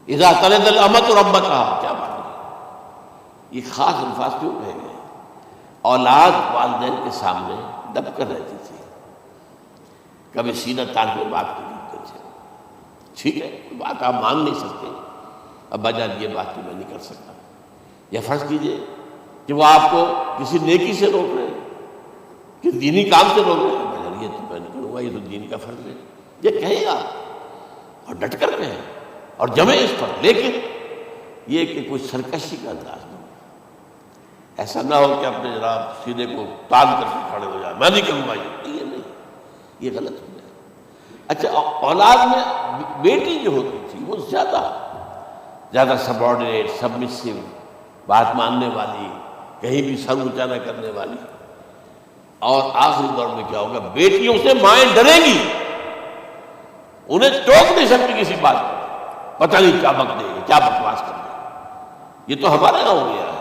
اذا تلد الامۃ ربتها، کیا بات ہے، یہ خاص الفاظ کیوں کہے گئے؟ اولاد والدین کے سامنے دب کر رہتی تھی، کبھی سینہ تان کے بات کرتے تھے، ٹھیک ہے بات آپ مان نہیں سکتے، ابا جان یہ بات تو میں نہیں کر سکتا، یا فرض کیجئے کہ وہ آپ کو کسی نیکی سے روک رہے ہیں، کہ دینی کام سے روک رہے ہیں، ابا جان یہ تو میں نہیں کروں گا، یہ تو دین کا فرض ہے، یہ کہیں گا اور ڈٹ کر کہیں اور جمیں اس پر، لیکن یہ کہ کوئی سرکشی کا انداز نہ ہو، ایسا نہ ہو کہ اپنے جناب سینے کو تان کر کے کھڑے ہو جائے، میں نہیں کروں گا، یہ نہیں، یہ غلط ہو گیا۔ اچھا، اولاد میں بیٹی جو ہوتی تھی وہ زیادہ سبارڈینیٹ، سبمسیو، بات ماننے والی، کہیں بھی سر اونچا نہ کرنے والی، اور آخری دور میں کیا ہوگا، بیٹیوں سے مائیں ڈریں گی، انہیں ٹوک نہیں سکتی کسی بات پر، پتہ نہیں کیا بک دے گی، کیا بکواس کر دے گی۔ یہ تو ہمارے یہاں ہو گیا ہے،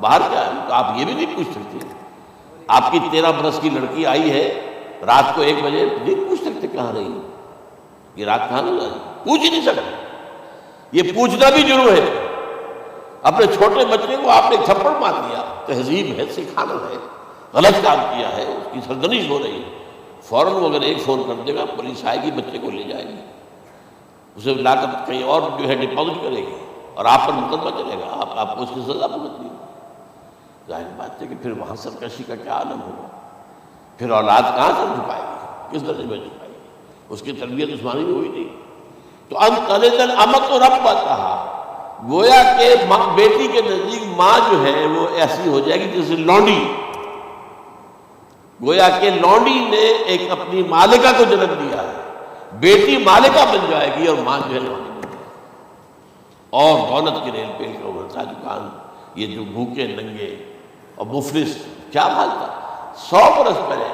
باہر کیا ہے تو آپ یہ بھی نہیں پوچھ سکتے، آپ کی 13 برس کی لڑکی آئی ہے رات کو 1 بجے، نہیں پوچھ سکتے کہاں رہی، یہ رات کہاں نہیں آئی، پوچھ ہی نہیں سکتے، یہ پوچھنا بھی جرم ہے۔ اپنے چھوٹے بچے کو آپ نے تھپڑ مار دیا، تہذیب ہے، سکھانا ہے، غلط کام کیا ہے، اس کی سرزنش ہو رہی ہے، فوراً وہ اگر ایک فون کر دے گا پولیس آئے گی، بچے کو لے جائے گی، اسے لا کر کہیں اور جو ہے ڈپازٹ کرے گی، اور آپ پر مقدمہ چلے گا، آپ کو اس کی سزا بھگتنی ہے۔ ظاہر بات ہے کہ پھر وہاں سرکشی کا کیا عالم ہوگا، پھر اولاد کہاں سے جھکائے گی، کس درجے میں جھکائے گی، اس کی تربیت عثمانی میں ہوئی نہیں۔ تو ان تلد الامۃ ربتها، گویا کہ بیٹی کے نزدیک ماں جو ہے وہ ایسی ہو جائے گی جیسے لونڈی، گویا کہ لونڈی نے ایک اپنی مالکہ کو جنم دیا ہے، بیٹی مالکہ بن جائے گی اور ماں جو ہے لونڈی بن جائے گی، اور دولت کی ریل پیل کا ابھرتا دکان، یہ جو بھوکے ننگے اور مفلس کیا حال تھا 100 برس پہلے،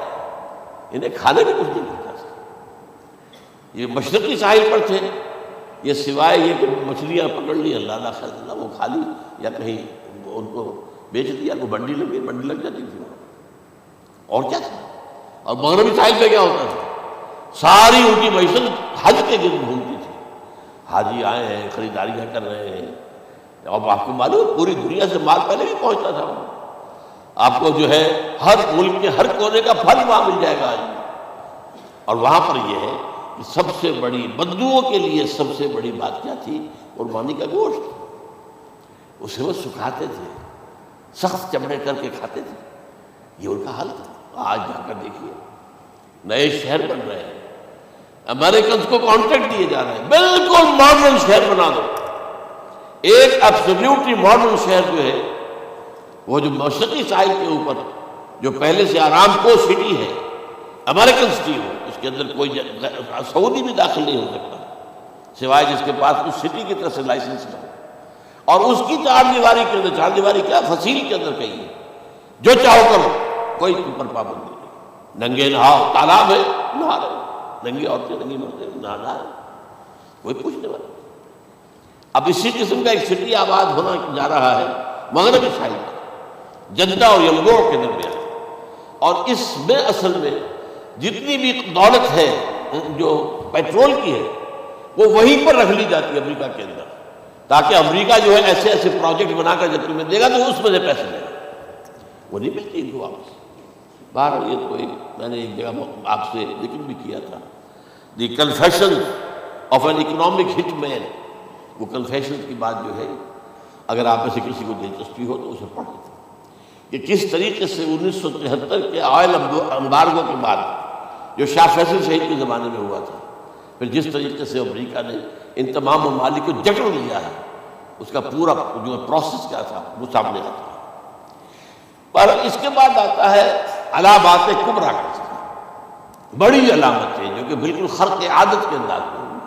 انہیں کھانے میں کچھ نہیں ملتا تھا، یہ مشرقی ساحل پر تھے، یہ سوائے یہ کہ مچھلیاں پکڑ لی اللہ خیر اللہ وہ کھا لی، یا کہیں ان کو بیچ دیا، کو منڈی لگ جاتی تھی وہاں، اور کیا تھا؟ اور مغربی ساحل پہ کیا ہوتا تھا؟ ساری ان کی معیشت حج کے گرد گھومتی تھی، حاجی آئے ہیں خریداریاں کر رہے ہیں، اور آپ کو معلوم پوری دنیا سے مال پہلے بھی پہنچتا تھا، آپ کو جو ہے ہر ملک کے ہر کونے کا پھل وہاں مل جائے گا آج، اور وہاں پر یہ ہے کہ سب سے بڑی بدبوؤں کے لیے سب سے بڑی بات کیا تھی؟ قربانی کا گوشت، اسے وہ سکھاتے تھے، سخت چمڑے کر کے کھاتے تھے، یہ ان کا حال تھا۔ آج جا کر دیکھیے نئے شہر بن رہے ہیں، امریکنز کو کانٹریکٹ دیے جا رہے ہیں، بالکل ماڈرن شہر بنا دو، ایک ایبسلیوٹلی ماڈرن شہر جو ہے وہ جو مشرقی ساحل کے اوپر جو پہلے سے آرام کو سٹی ہے، امریکن سٹی ہو، اس کے اندر کوئی سعودی بھی داخل نہیں ہو سکتا سوائے جس کے پاس اس سٹی کی طرف سے لائسنس نہ ہو، اور اس کی چار دیواری کے اندر، چار دیواری کیا فصیل کے اندر کہیں ہے، جو چاہو کرو، کوئی تم پر پابندی نہیں، ننگے نہاؤ، تالاب ہے نہا رہے، ننگی عورتیں ننگی مرتے نہا رہے، کوئی پوچھنے والا۔ اب اسی قسم کا ایک سٹی آباد ہونا جا رہا ہے مغربی ساحل پر، جدہ اور یلگوڑ کے درمیان، اور اس میں اصل میں جتنی بھی دولت ہے جو پیٹرول کی ہے وہ وہیں پر رکھ لی جاتی ہے امریکہ کے اندر، تاکہ امریکہ جو ہے ایسے ایسے پروجیکٹ بنا کر جب تمہیں دے گا تو اس میں سے پیسے دے گا، وہ نہیں ملتی ان کو واپس۔ بہرحال یہ تو میں نے ایک جگہ آپ سے ذکر بھی کیا تھا، دی کنفیشن آف این اکنامک ہٹ مین، وہ کنفیشن کی بات جو ہے اگر آپ میں سے کسی کو دلچسپی ہو تو اسے پڑھ لیتے کہ کس طریقے سے 1973 کے آئل امبارگو کے بعد جو شاہ فیصل شہید کے زمانے میں ہوا تھا، پھر جس طریقے سے امریکہ نے ان تمام ممالک کو جکڑ لیا ہے، اس کا پورا جو پروسیس کیا تھا وہ سامنے آتا ہے۔ پر اس کے بعد آتا ہے علامات کبریٰ کا، بڑی علامتیں جو کہ بالکل خرق عادت کے انداز میں ہوئی،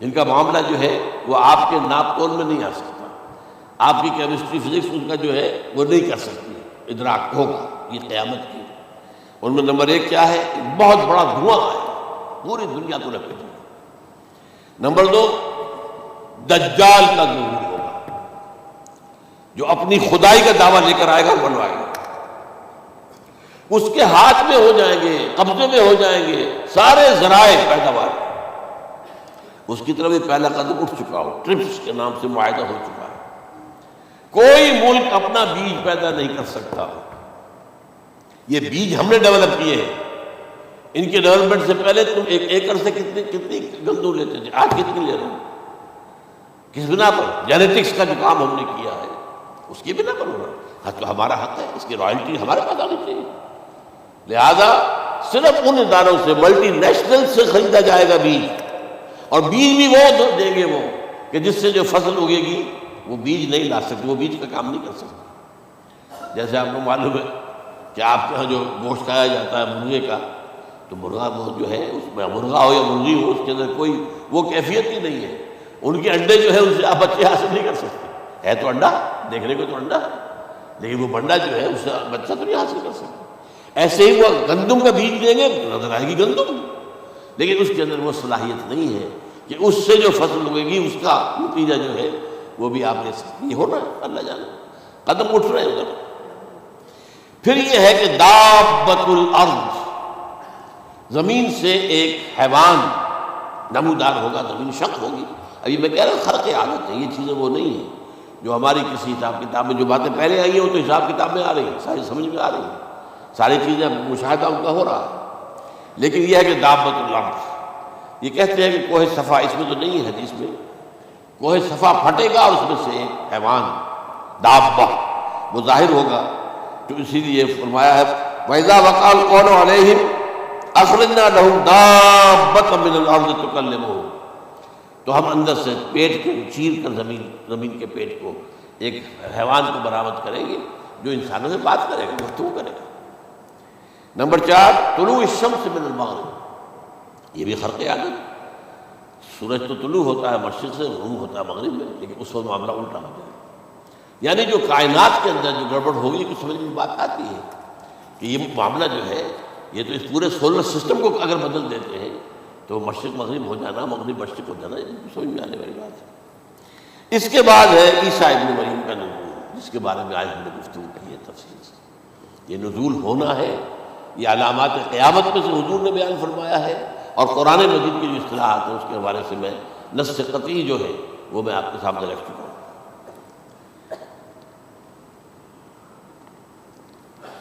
جن کا معاملہ جو ہے وہ آپ کے ناپ تول میں نہیں آ سکتا، آپ کی کیمسٹری فزکس اس کا جو ہے وہ نہیں کر سکتی، ادراک ہوگا یہ قیامت کی۔ ان میں نمبر 1 کیا ہے؟ ایک بہت بڑا دھواں ہے، پوری دنیا کو لپیٹے گا۔ نمبر 2 دجال کا ظہور ہوگا، جو اپنی خدائی کا دعویٰ لے کر آئے گا، بنوائے گا، اس کے ہاتھ میں ہو جائیں گے، قبضے میں ہو جائیں گے سارے ذرائع پیداوار، اس کی طرف بھی پہلا قدم اٹھ چکا ہو، ٹرپس کے نام سے معاہدہ ہو چکا ہے، کوئی ملک اپنا بیج پیدا نہیں کر سکتا، یہ بیج ہم نے ڈیولپ کیے ہیں، ان کے ڈیولپمنٹ سے پہلے تم ایک ایکڑ سے کتنی گندم لیتے تھے، آج کتنی لے رہے ہیں؟ کس بنا پر؟ جینیٹکس کا جو کام ہم نے کیا ہے اس کی بنا پر ہو رہا ہے، تو ہمارا حق ہے، اس کی رائلٹی ہمارے پاس آنی چاہیے، لہذا صرف ان اداروں سے ملٹی نیشنل سے خریدا جائے گا بیج، اور بیج بھی وہ دیں گے وہ کہ جس سے جو فصل اگے گی وہ بیج نہیں لا سکتے، وہ بیج کا کام نہیں کر سکتے۔ جیسے آپ کو معلوم ہے کہ آپ کے ہاں جو گوشت کھایا جاتا ہے مرغے کا، تو مرغا وہ جو ہے اس میں مرغا ہو یا مرغی ہو، اس کے اندر کوئی وہ کیفیت ہی نہیں ہے، ان کے انڈے جو ہے ان سے آپ بچے حاصل نہیں کر سکتے، ہے تو انڈا، دیکھنے کو تو انڈا ہے، لیکن وہ بنڈا جو ہے اس سے بچہ تو نہیں حاصل کر سکتے۔ ایسے ہی وہ گندم کا بیج دیں گے، نظر آئے گی گندم، لیکن اس کے اندر وہ صلاحیت نہیں ہے کہ اس سے جو فصل ہوئے گی اس کا نتیجہ جو ہے وہ بھی آپ لے سکتے۔ یہ ہو رہا ہے، اللہ جانے قدم اٹھ رہے ہیں ادھر۔ پھر یہ ہے کہ دابۃ الارض، زمین سے ایک حیوان نمودار ہوگا، زمین شق ہوگی۔ ابھی میں کہہ رہا ہوں خرق عادت ہے، یہ چیزیں وہ نہیں ہیں جو ہماری کسی حساب کتاب میں جو باتیں پہلے آئی ہیں وہ تو حساب کتاب میں آ رہی ہیں، ساری سمجھ میں آ رہی ہیں، ساری چیزیں مشاہدہ ان کا ہو رہا ہے، لیکن یہ ہے کہ دابۃ الارض، یہ کہتے ہیں کہ کوہ صفا، اس میں تو نہیں ہے حدیث میں، کوہ صفا پھٹے گا اور اس میں سے ایک حیوان دابہ وہ ظاہر ہوگا، تو اسی لیے فرمایا ہے وَإِذَا وَقَعَ الْقَوْلُ عَلَيْهِمْ أَخْرَجْنَا لَهُمْ دَابَّةً مِّنَ الْأَرْضِ تُكَلِّمُهُمْ، تو ہم اندر سے پیٹ کو چیر کر زمین کے پیٹ کو ایک حیوان کو برآمد کریں گے جو انسانوں سے بات کرے گا، گفتگو کرے گا۔ نمبر 4 طلوع الشمس من المغرب، یہ بھی خرق عادت، سورج تو طلوع ہوتا ہے مشرق سے، غروب ہوتا ہے مغرب میں، لیکن اس وقت معاملہ الٹا ہو جائے، یعنی جو کائنات کے اندر جو گڑبڑ ہوگی کچھ سمجھ میں بات آتی ہے کہ یہ معاملہ جو ہے یہ تو اس پورے سولر سسٹم کو اگر بدل دیتے ہیں تو مشرق مغرب ہو جانا، مغرب مشرق ہو جانا، یہ سمجھ میں آنے والی بات ہے۔ اس کے بعد ہے عیسیٰ ابن مریم کا نزول، جس کے بارے میں آج ہم نے گفتگو کی ہے تفصیل سے۔ یہ نزول ہونا ہے، یہ علامات قیامت میں سے حضور نے بیان فرمایا ہے، اور قرآن مجید کی جو اصطلاحات ہیں اس کے حوالے سے میں نص قطعی جو ہے وہ میں آپ کے سامنے رکھ چکا ہوں۔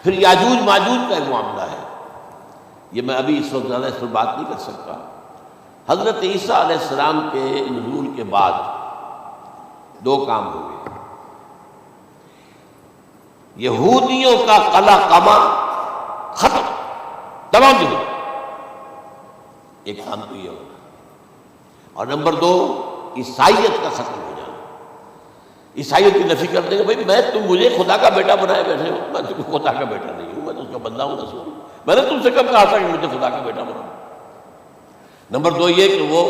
پھر یاجوج ماجوج کا ایک معاملہ ہے، یہ میں ابھی اس وقت زیادہ اس پر بات نہیں کر سکتا۔ حضرت عیسیٰ علیہ السلام کے نزول کے بعد 2 کام ہوئے، یہودیوں کا قلع قمع ختم، تمام جگہ ایک کام تو یہ ہوگا، اور نمبر 2 عیسائیت کا ختم ہو جانا۔ عیسائیت کی نفی کر دیں گے، بھائی تم مجھے خدا کا بیٹا بنائے بیٹھے ہو، میں تم خدا کا بیٹا نہیں ہوں، میں تو اس کا بندہ ہوں، رسول ہوں، میں نے تم سے کب کہا تھا کہ مجھے خدا کا بیٹا بناؤ۔ نمبر 2 یہ کہ وہ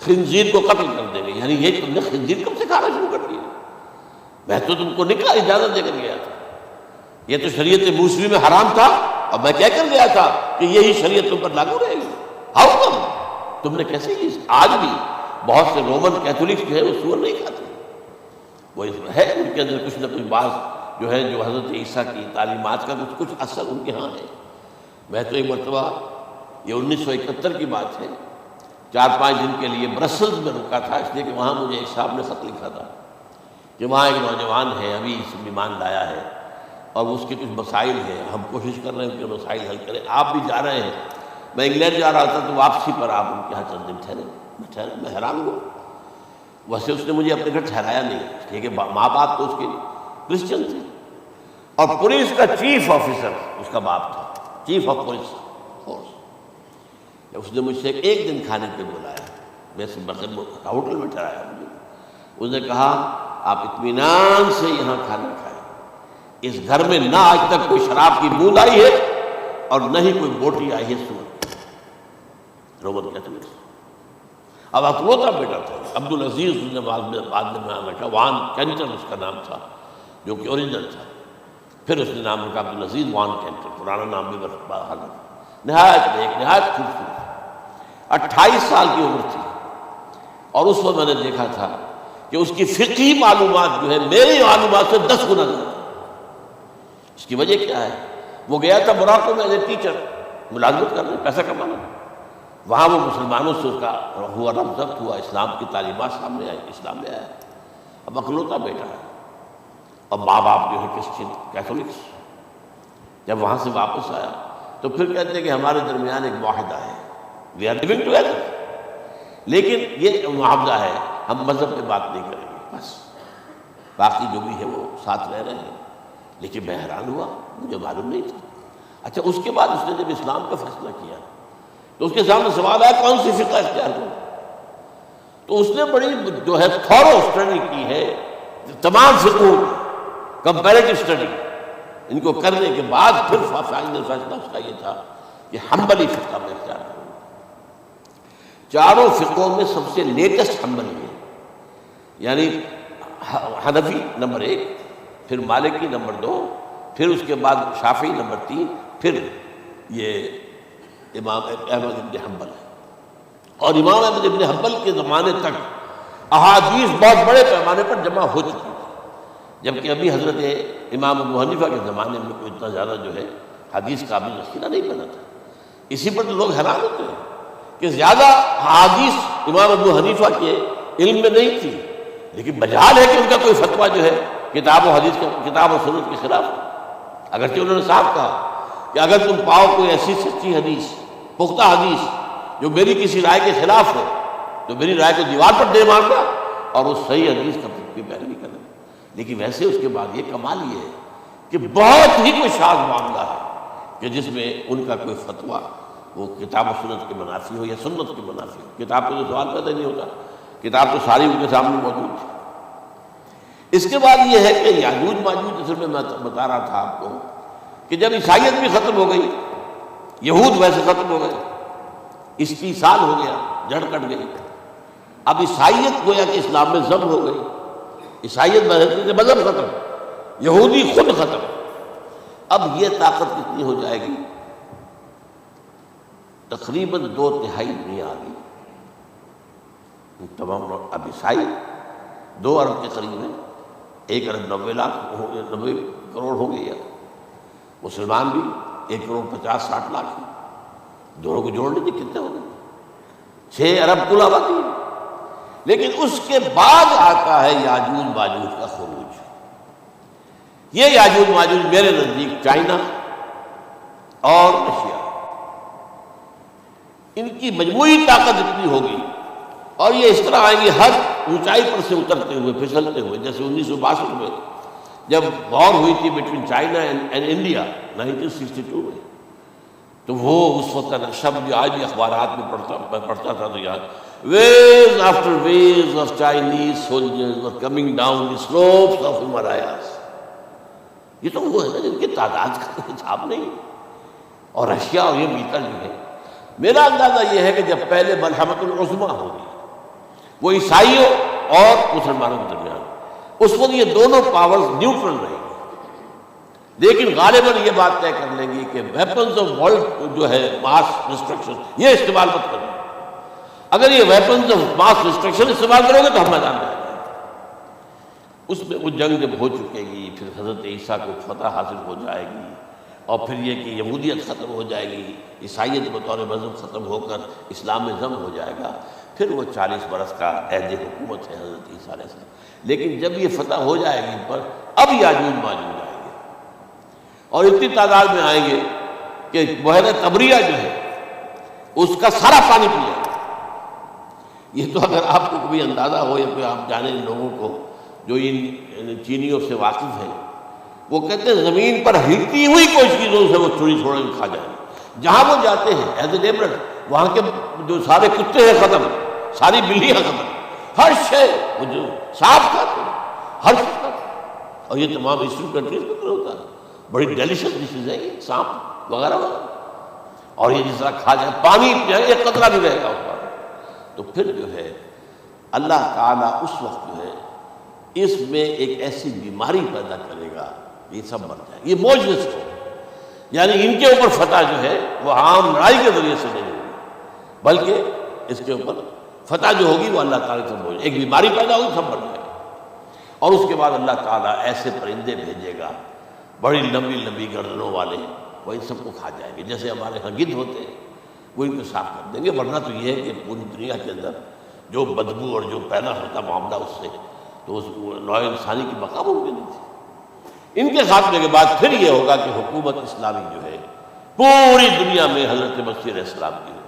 خنزیر کو قتل کر دیں گے، یعنی یہ تم نے خنزیر کب سے کھانا شروع کر دیا، میں تو تم کو نکاح اجازت دے کر گیا تھا، یہ تو شریعت موسوی میں حرام تھا، اور میں کہہ کر گیا تھا کہ یہی شریعت تم پر لاگو رہے گی، ہاؤ تم نے کیسے کی؟ آج بھی بہت سے رومن کیتھولکس جو ہے وہ سور نہیں کھاتے، وہ ہے ان کے اندر کچھ نہ کچھ بات جو ہے جو حضرت عیسیٰ کی تعلیمات کا کچھ اثر ان کے ہاں ہے۔ میں تو ایک مرتبہ، یہ 1971 کی بات ہے، 4-5 دن کے لیے برسلز میں رکا تھا، اس لیے کہ وہاں مجھے ایک صاحب نے خط لکھا تھا کہ وہاں ایک نوجوان ہے، ابھی ایمان لایا ہے، اور اس کے کچھ مسائل ہیں، ہم کوشش کر رہے ہیں کہ مسائل حل کریں، آپ بھی جا رہے ہیں۔ میں انگلینڈ جا رہا تھا تو واپسی پر آپ ان کے یہاں چند دن ٹھہرے، میں حیران ہوا، ویسے اس نے مجھے اپنے گھر ٹھہرایا نہیں، اس لیے کہ ماں باپ تو اس کے کرسچن تھے، اور پولیس کا چیف آفیسر اس کا باپ تھا، چیف آف پولیس فورس۔ اس نے مجھ سے 1 دن کھانے پہ بلایا، میں سے ہوٹل میں ٹھہرایا مجھے، اس نے کہا آپ اطمینان سے یہاں کھانا کھائیں، اس گھر میں نہ آج تک کوئی شراب کی بوند آئی ہے اور نہ ہی کوئی بوٹی آئی ہے سور۔ رومن کیتھولکس، اب اکلوتا بیٹا تھا، عبدالعزیز نے بعد میں نام رکھا، وان کینٹر اس کا نام تھا جو کہ اوریجنل تھا، پھر اس نے نام رکھا عبدالعزیز وان کینٹر، پرانا نام بھی بحال ہے۔ نہایت خوبصورت، 28 سال کی عمر تھی، اور اس وقت میں نے دیکھا تھا کہ اس کی فقہی معلومات جو ہے میری معلومات سے 10 گنا زیادہ۔ اس کی وجہ کیا ہے؟ وہ گیا تھا موراکو میں ایز اے ٹیچر ملازمت کرنے، پیسہ کمانا، وہاں وہ مسلمانوں سے اس کا ہوا ربط ہوا، اسلام کی تعلیمات سامنے آئی، اسلام میں آیا، اب اکلوتا بیٹا ہے، اور ماں باپ جو ہے کرسچن کیتھولکس۔ جب وہاں سے واپس آیا تو پھر کہتے ہیں کہ ہمارے درمیان ایک معاہدہ ہے، وی آر لیونگ ٹوگیدر، لیکن یہ معاہدہ ہے ہم مذہب پہ بات نہیں کریں گے، بس باقی جو بھی ہے وہ ساتھ رہ رہے ہیں۔ لیکن میں حیران ہوا، مجھے معلوم نہیں تھا۔ اچھا، اس کے بعد اس نے جب اسلام کا فیصلہ کیا تو اس کے سامنے سوال آیا کون سی فقہ اختیار کروں؟ تو اس نے بڑی جو ہے تھورو اسٹڈی کی ہے، تمام فقہوں کمپیریٹو اسٹڈی، ان کو کرنے کے بعد پھر فائنل فیصلہ اس کا یہ تھا کہ حنبلی فقہ میں اختیار کروں۔ 4 فقہوں میں سب سے لیٹسٹ حنبلی ہے، یعنی حنفی نمبر 1، پھر مالکی نمبر 2، پھر اس کے بعد شافعی نمبر 3، پھر یہ امام احمد ابن حنبل ہے۔ اور امام احمد ابن حنبل کے زمانے تک احادیث بہت بڑے پیمانے پر جمع ہو چکی تھی، جبکہ ابھی حضرت امام ابو حنیفہ کے زمانے میں کوئی اتنا زیادہ جو ہے حدیث قابل ذخیرہ نہیں بنا تھا۔ اسی پر تو لوگ حیران ہوتے ہیں کہ زیادہ حدیث امام ابو حنیفہ کے علم میں نہیں تھی، لیکن مجال ہے کہ ان کا کوئی فتویٰ جو ہے کتاب و حدیث کا، کتاب و سنت کے خلاف، اگرچہ انہوں نے صاف کہا کہ اگر تم پاؤ کوئی ایسی سچی حدیث، پختہ حدیث جو میری کسی رائے کے خلاف ہے تو میری رائے کو دیوار پر دے مارنا اور اس صحیح حدیث کا پیروی کرنا۔ لیکن ویسے اس کے بعد یہ کمال یہ ہے کہ بہت ہی کوئی شاذ معاملہ ہے کہ جس میں ان کا کوئی فتویٰ وہ کتاب و سنت کے منافی ہو یا سنت کے منافی ہو۔ کتاب پہ تو سوال پیدا نہیں ہوتا، کتاب تو ساری ان کے سامنے موجود تھی۔ اس کے بعد یہ ہے کہ یاجوج ماجوج، اصل میں بتا رہا تھا آپ کو کہ جب عیسائیت بھی ختم ہو گئی، یہود ویسے ختم ہو گئے، استیصال ہو گیا، جڑ کٹ گئی، اب عیسائیت گویا کہ اسلام میں ضم ہو گئی، عیسائیت مذہب ختم، یہودی خود ختم، اب یہ طاقت کتنی ہو جائے گی؟ تقریباً 2/3 دنیا آ گئی، تمام اب عیسائی 2 ارب کے قریب ہیں، 1 ارب 90 کروڑ ہو گئی، مسلمان بھی 1 کروڑ 50-60 لاکھ ہیں، دونوں کو جوڑ لیجیے کتنے ہو گئے؟ 6 ارب کل آبادی ہے۔ لیکن اس کے بعد آتا ہے یاجوج ماجوج کا خروج۔ یہ یاجوج ماجوج میرے نزدیک چائنا اور رشیا، ان کی مجموعی طاقت اتنی ہوگی، اور یہ اس طرح آئیں گے ہر اونچائی پر سے اترتے ہوئے، پھسلتے ہوئے، جیسے 1962 میں جب وار ہوئی تھی بٹوین چائنا اینڈ انڈیا 1962 میں، تو وہ اس وقت کا نقشہ بھی آج بھی اخبارات میں پڑھتا تھا تو یاد، waves after waves of Chinese soldiers were coming down the slopes of Himalayas۔ یہ تو وہ ہے نا جن کی تعداد کا حساب نہیں، اور رشیا اور یہ میکل جو ہے، میرا اندازہ یہ ہے کہ جب پہلے ملحمۃ العظمیٰ ہوگی وہ عیسائیوں اور مسلمانوں کے درمیان، اس وقت یہ دونوں پاورز نیوٹرل رہیں گی، لیکن غالباً یہ بات طے کر لیں گی کہ ویپنز آف ورلڈ جو ہے ماس ڈسٹرکشن، یہ استعمال مت کریں۔ اگر یہ ویپنز آف ماس ڈسٹرکشن استعمال کرو گے تو ہم میدان میں آ جائیں گے۔ اس میں وہ جنگ جب ہو چکے گی، پھر حضرت عیسیٰ کو فتح حاصل ہو جائے گی، اور پھر یہ کہ یہودیت ختم ہو جائے گی، عیسائیت بطور مذہب ختم ہو کر اسلام میں ضم ہو جائے گا، پھر وہ 40 برس کا عہد حکومت ہے حضرت عیسیٰ علیہ السلام۔ لیکن جب یہ فتح ہو جائے گی ان پر، اب یاجوج ماجوج آئیں گے، اور اتنی تعداد میں آئیں گے کہ بحیرہ طبریہ جو ہے اس کا سارا پانی پی جائے گا۔ یہ تو اگر آپ کو کبھی اندازہ ہو، یا کوئی آپ جانے ان لوگوں کو جو ان چینیوں سے واقف ہیں، وہ کہتے ہیں زمین پر ہلتی ہوئی کوئی چیزوں سے وہ چھڑی چھوڑ کے کھا جائیں گے۔ جہاں وہ جاتے ہیں ایز اے لیبرر، وہاں کے جو سارے کتے ہیں ختم، ساری بلیاں ختم، ہر شے وہ جو سانپ کھاتے ہیں، ہر شے کھاتے، اور یہ تمام ایسٹرن کنٹریز میں ہوتا ہے، بڑی ڈیلیشس ڈشز ہیں یہ سانپ وغیرہ وغیرہ، اور یہ جس طرح کھا جائے، پانی ایک قطرہ نہیں رہے گا اس پر۔ تو پھر جو ہے اللہ تعالیٰ اس وقت جو ہے اس میں ایک ایسی بیماری پیدا کرے گا، یہ سب مر جائے، یہ معجزے سے ہوگا۔ یعنی ان کے اوپر فتح جو ہے وہ عام لڑائی کے ذریعے سے نہیں ہوگی، بلکہ اس کے اوپر فتح جو ہوگی وہ اللہ تعالیٰ سے ہوگی، ایک بیماری پیدا ہوگی، سب مر جائے گا، اور اس کے بعد اللہ تعالیٰ ایسے پرندے بھیجے گا بڑی لمبی لمبی گردنوں والے، وہ ان سب کو کھا جائیں گے، جیسے ہمارے ہاں گدھ ہوتے ہیں، وہ ان کو صاف کر دیں گے۔ ورنہ تو یہ ہے کہ پوری دنیا کے اندر جو بدبو اور جو پیدا ہوتا معاملہ اس سے، تو اس نوع انسانی کی بقا ممکن نہیں تھی۔ ان کے خاتمے کے بعد پھر یہ ہوگا کہ حکومت اسلامی جو ہے پوری دنیا میں حضرت مسیح علیہ السلام کی ہوگی،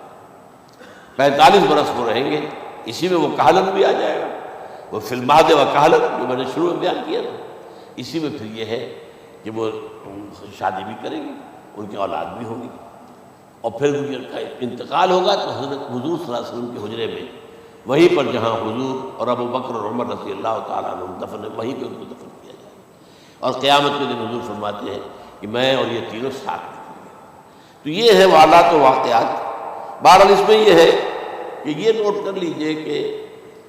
45 برس وہ رہیں گے، اسی میں وہ کہلت بھی آ جائے گا، وہ فی المہد و کہلت جو میں نے شروع میں بیان کیا تھا، اسی میں پھر یہ ہے کہ وہ شادی بھی کریں گے، ان کی اولاد بھی ہوگی، اور پھر ان کا انتقال ہوگا تو حضرت حضور صلی اللہ علیہ وسلم کے حجرے میں، وہیں پر جہاں حضور اور ابو بکر اور عمر رضی اللہ تعالیٰ عنہ دفن ہے، وہیں پہ ان کو دفن کیا جائے گا، اور قیامت کے دن حضور فرماتے ہیں کہ میں اور یہ تینوں ساتھ رکھیں گے۔ تو یہ ہے حالات و واقعات۔ بہرحال اس میں یہ ہے کہ یہ نوٹ کر لیجئے کہ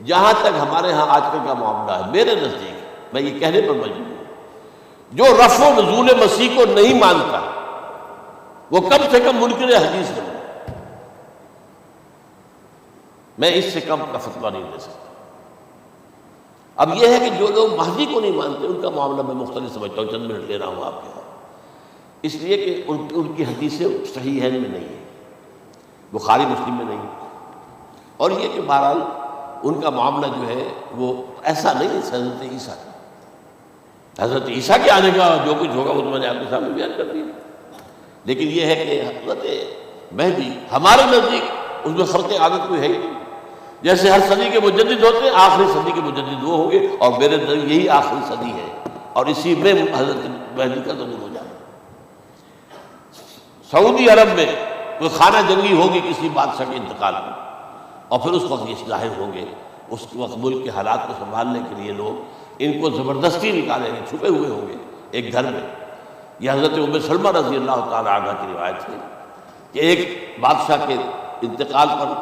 جہاں تک ہمارے ہاں آج کل کا معاملہ ہے، میرے نزدیک میں یہ کہنے پر مجبور ہوں، جو رفع و نزول مسیح کو نہیں مانتا وہ کم سے کم منکر حدیث ہے، میں اس سے کم کا فتویٰ نہیں دے سکتا۔ اب یہ ہے کہ جو لوگ مہدی کو نہیں مانتے ان کا معاملہ میں مختلف سمجھتا ہوں، چند منٹ لے رہا ہوں آپ کے ہاں، اس لیے کہ ان کی حدیثیں صحیحین میں نہیں ہیں، بخاری مسلم میں نہیں، اور یہ کہ بہرحال ان کا معاملہ جو ہے وہ ایسا نہیں ہے حضرت عیسیٰ کا۔ حضرت عیسیٰ کے آنے کا جو کچھ ہوگا وہ تو میں نے آپ کے سامنے بیان کر دیا، لیکن یہ ہے کہ حضرت مہدی ہمارے نزدیک اس میں خرق عادت کوئی ہے ہی نہیں، جیسے ہر صدی کے مجدد ہوتے ہیں، آخری صدی کے مجدد وہ ہوں گے، اور میرے نزدیک یہی آخری صدی ہے، اور اسی میں حضرت مہدی کا ظہور ہو جائے۔ سعودی عرب میں کوئی خانہ جنگی ہوگی کسی بادشاہ کے انتقال میں، اور پھر اس وقت یہ ظاہر ہوں گے اس وقت ملک کے حالات کو سنبھالنے کے لیے لوگ ان کو زبردستی نکالیں گے، چھپے ہوئے ہوں گے ایک گھر میں۔ یہ حضرت ام سلمہ رضی اللہ تعالیٰ عنہ کی روایت ہے کہ ایک بادشاہ کے انتقال پر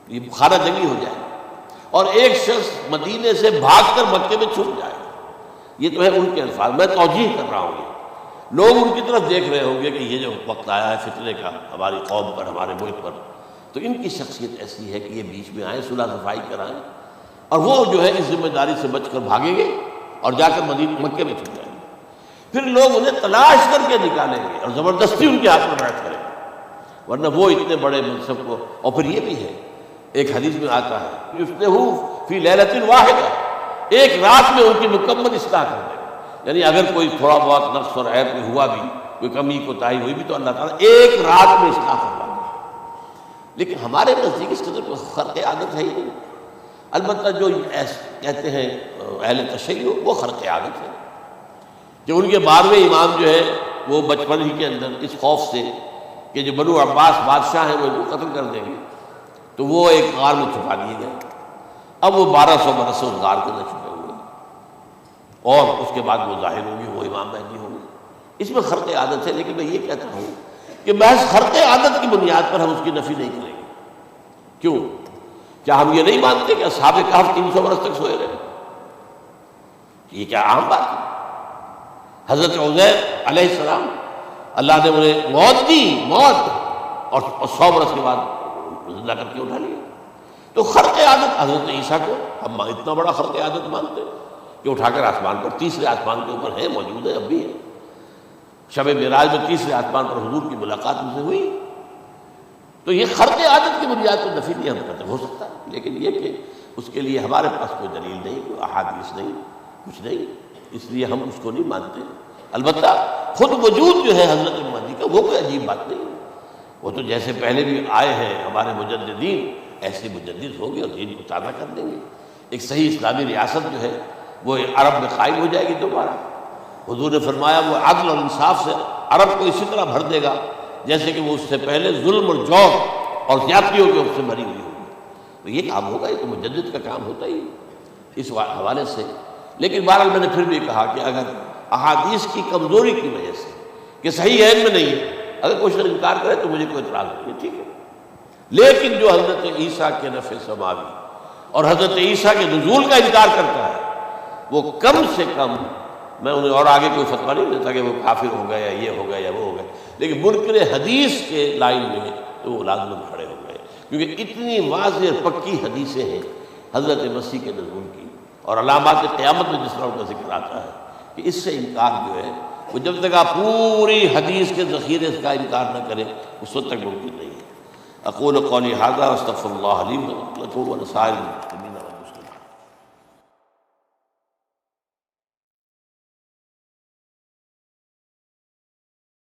یہ بخارا جنگی ہو جائے اور ایک شخص مدینے سے بھاگ کر مکے میں چھپ جائے۔ یہ تو ہے ان کے الفاظ، میں توجیہ کر رہا ہوں۔ یہ لوگ ان کی طرف دیکھ رہے ہوں گے کہ یہ جو وقت آیا ہے فتنے کا ہماری قوم پر، ہمارے ملک پر، تو ان کی شخصیت ایسی ہے کہ یہ بیچ میں آئیں، صلح صفائی کرائیں، اور وہ جو ہے اس ذمہ داری سے بچ کر بھاگیں گے اور جا کر مکے میں چھپ جائیں گے۔ پھر لوگ انہیں تلاش کر کے نکالیں گے اور زبردستی ان کے ہاتھ میں بیٹھ کریں گے، ورنہ وہ اتنے بڑے منصب کو۔ اور پھر یہ بھی ہے، ایک حدیث میں آتا ہے یفلحُ فی لیلۃ واحدہ، ایک رات میں ان کی مکمل اصلاح کر دے گا۔ یعنی اگر کوئی تھوڑا بہت نقص اور عیب میں ہوا بھی، کوئی کمی کوتاہی ہوئی بھی، تو اللہ تعالیٰ ایک رات میں اصلاح کروا دے گا۔ لیکن ہمارے نزدیک اس قدر کوئی خرق عادت ہے ہی نہیں۔ البتہ جو کہتے ہیں اہل تشیع، وہ خرق عادت ہے کہ ان کے 12ویں امام جو ہے وہ بچپن ہی کے اندر اس خوف سے کہ جو بنو عباس بادشاہ ہیں وہ ان کو قتل کر دیں گے، تو وہ ایک غار میں چھپا دیے گئے۔ اب وہ 1200 برس سے اس غار کے اندر چھپے ہوئے، اور اس کے بعد وہ ظاہر ہوں گے، وہ امام مہدی ہوں گے۔ اس میں خرق عادت ہے، لیکن میں یہ کہتا ہوں کہ محض خرق عادت کی بنیاد پر ہم اس کی نفی نہیں کریں گے۔ کیوں؟ کیا ہم یہ نہیں مانتے کہ اصحاب کہف 300 برس تک سوئے رہے؟ یہ کیا عام بات ہے؟ حضرت عزیر علیہ السلام اللہ نے انہیں موت دی، موت، اور 100 برس کے بعد زندہ کر کے اٹھا لیا۔ تو خرق عادت حضرت عیسیٰ کو ہم اتنا بڑا خرق عادت مانتے ہیں کہ اٹھا کر آسمان پر، تیسرے آسمان کے اوپر ہے، موجود ہے، اب بھی ہے۔ شب معراج میں تیسرے آسمان پر حضور کی ملاقات ان سے ہوئی۔ تو یہ خرق عادت کی بنیاد پر نفی نہیں ہم کرتے، ہو سکتا ہے، لیکن یہ کہ اس کے لیے ہمارے پاس کوئی دلیل نہیں، کوئی احادیث نہیں، کچھ نہیں، اس لیے ہم اس کو نہیں مانتے۔ البتہ خود وجود جو ہے حضرت مہدی کا، وہ کوئی عجیب بات نہیں، وہ تو جیسے پہلے بھی آئے ہیں ہمارے مجددین، ایسے مجدد ہوں گے اور دین کو تازہ کر دیں گے۔ ایک صحیح اسلامی ریاست جو ہے وہ عرب میں قائم ہو جائے گی دوبارہ۔ حضور نے فرمایا وہ عدل اور انصاف سے عرب کو اسی طرح بھر دے گا جیسے کہ وہ اس سے پہلے ظلم اور جور اور زیادتیوں کے اس سے بھری ہوئی ہوگی۔ تو یہ کام ہوگا، یہ تو مجدد کا کام ہوتا ہی اس حوالے سے۔ لیکن بہرحال میں نے پھر بھی کہا کہ اگر احادیث کی کمزوری کی وجہ سے کہ صحیح عین میں نہیں ہے، اگر کوئی شخص انکار کرے تو مجھے کوئی اعتراض نہیں ہے، ٹھیک ہے۔ لیکن جو حضرت عیسیٰ کے نفع سماوی اور حضرت عیسیٰ کے نزول کا انکار کرتا ہے، وہ کم سے کم، میں انہیں اور آگے کوئی فتویٰ نہیں دیتا کہ وہ کافر ہو گئے یا یہ ہو گئے یا وہ ہو گئے، لیکن منکر حدیث کے لائن میں تو وہ لازماً کھڑے ہو گئے، کیونکہ اتنی واضح اور پکی حدیثیں ہیں حضرت مسیح کے نزول کی، اور علامات قیامت میں جس طرح ان کا ذکر آتا ہے کہ اس سے انکار جو ہے وہ جب تک آپ پوری حدیث کے ذخیرے کا انکار نہ کریں اس وقت تک ممکن نہیں ہے۔ اقول قولی ھذا واستغفر اللہ لی ولکم ولسائر المسلمین۔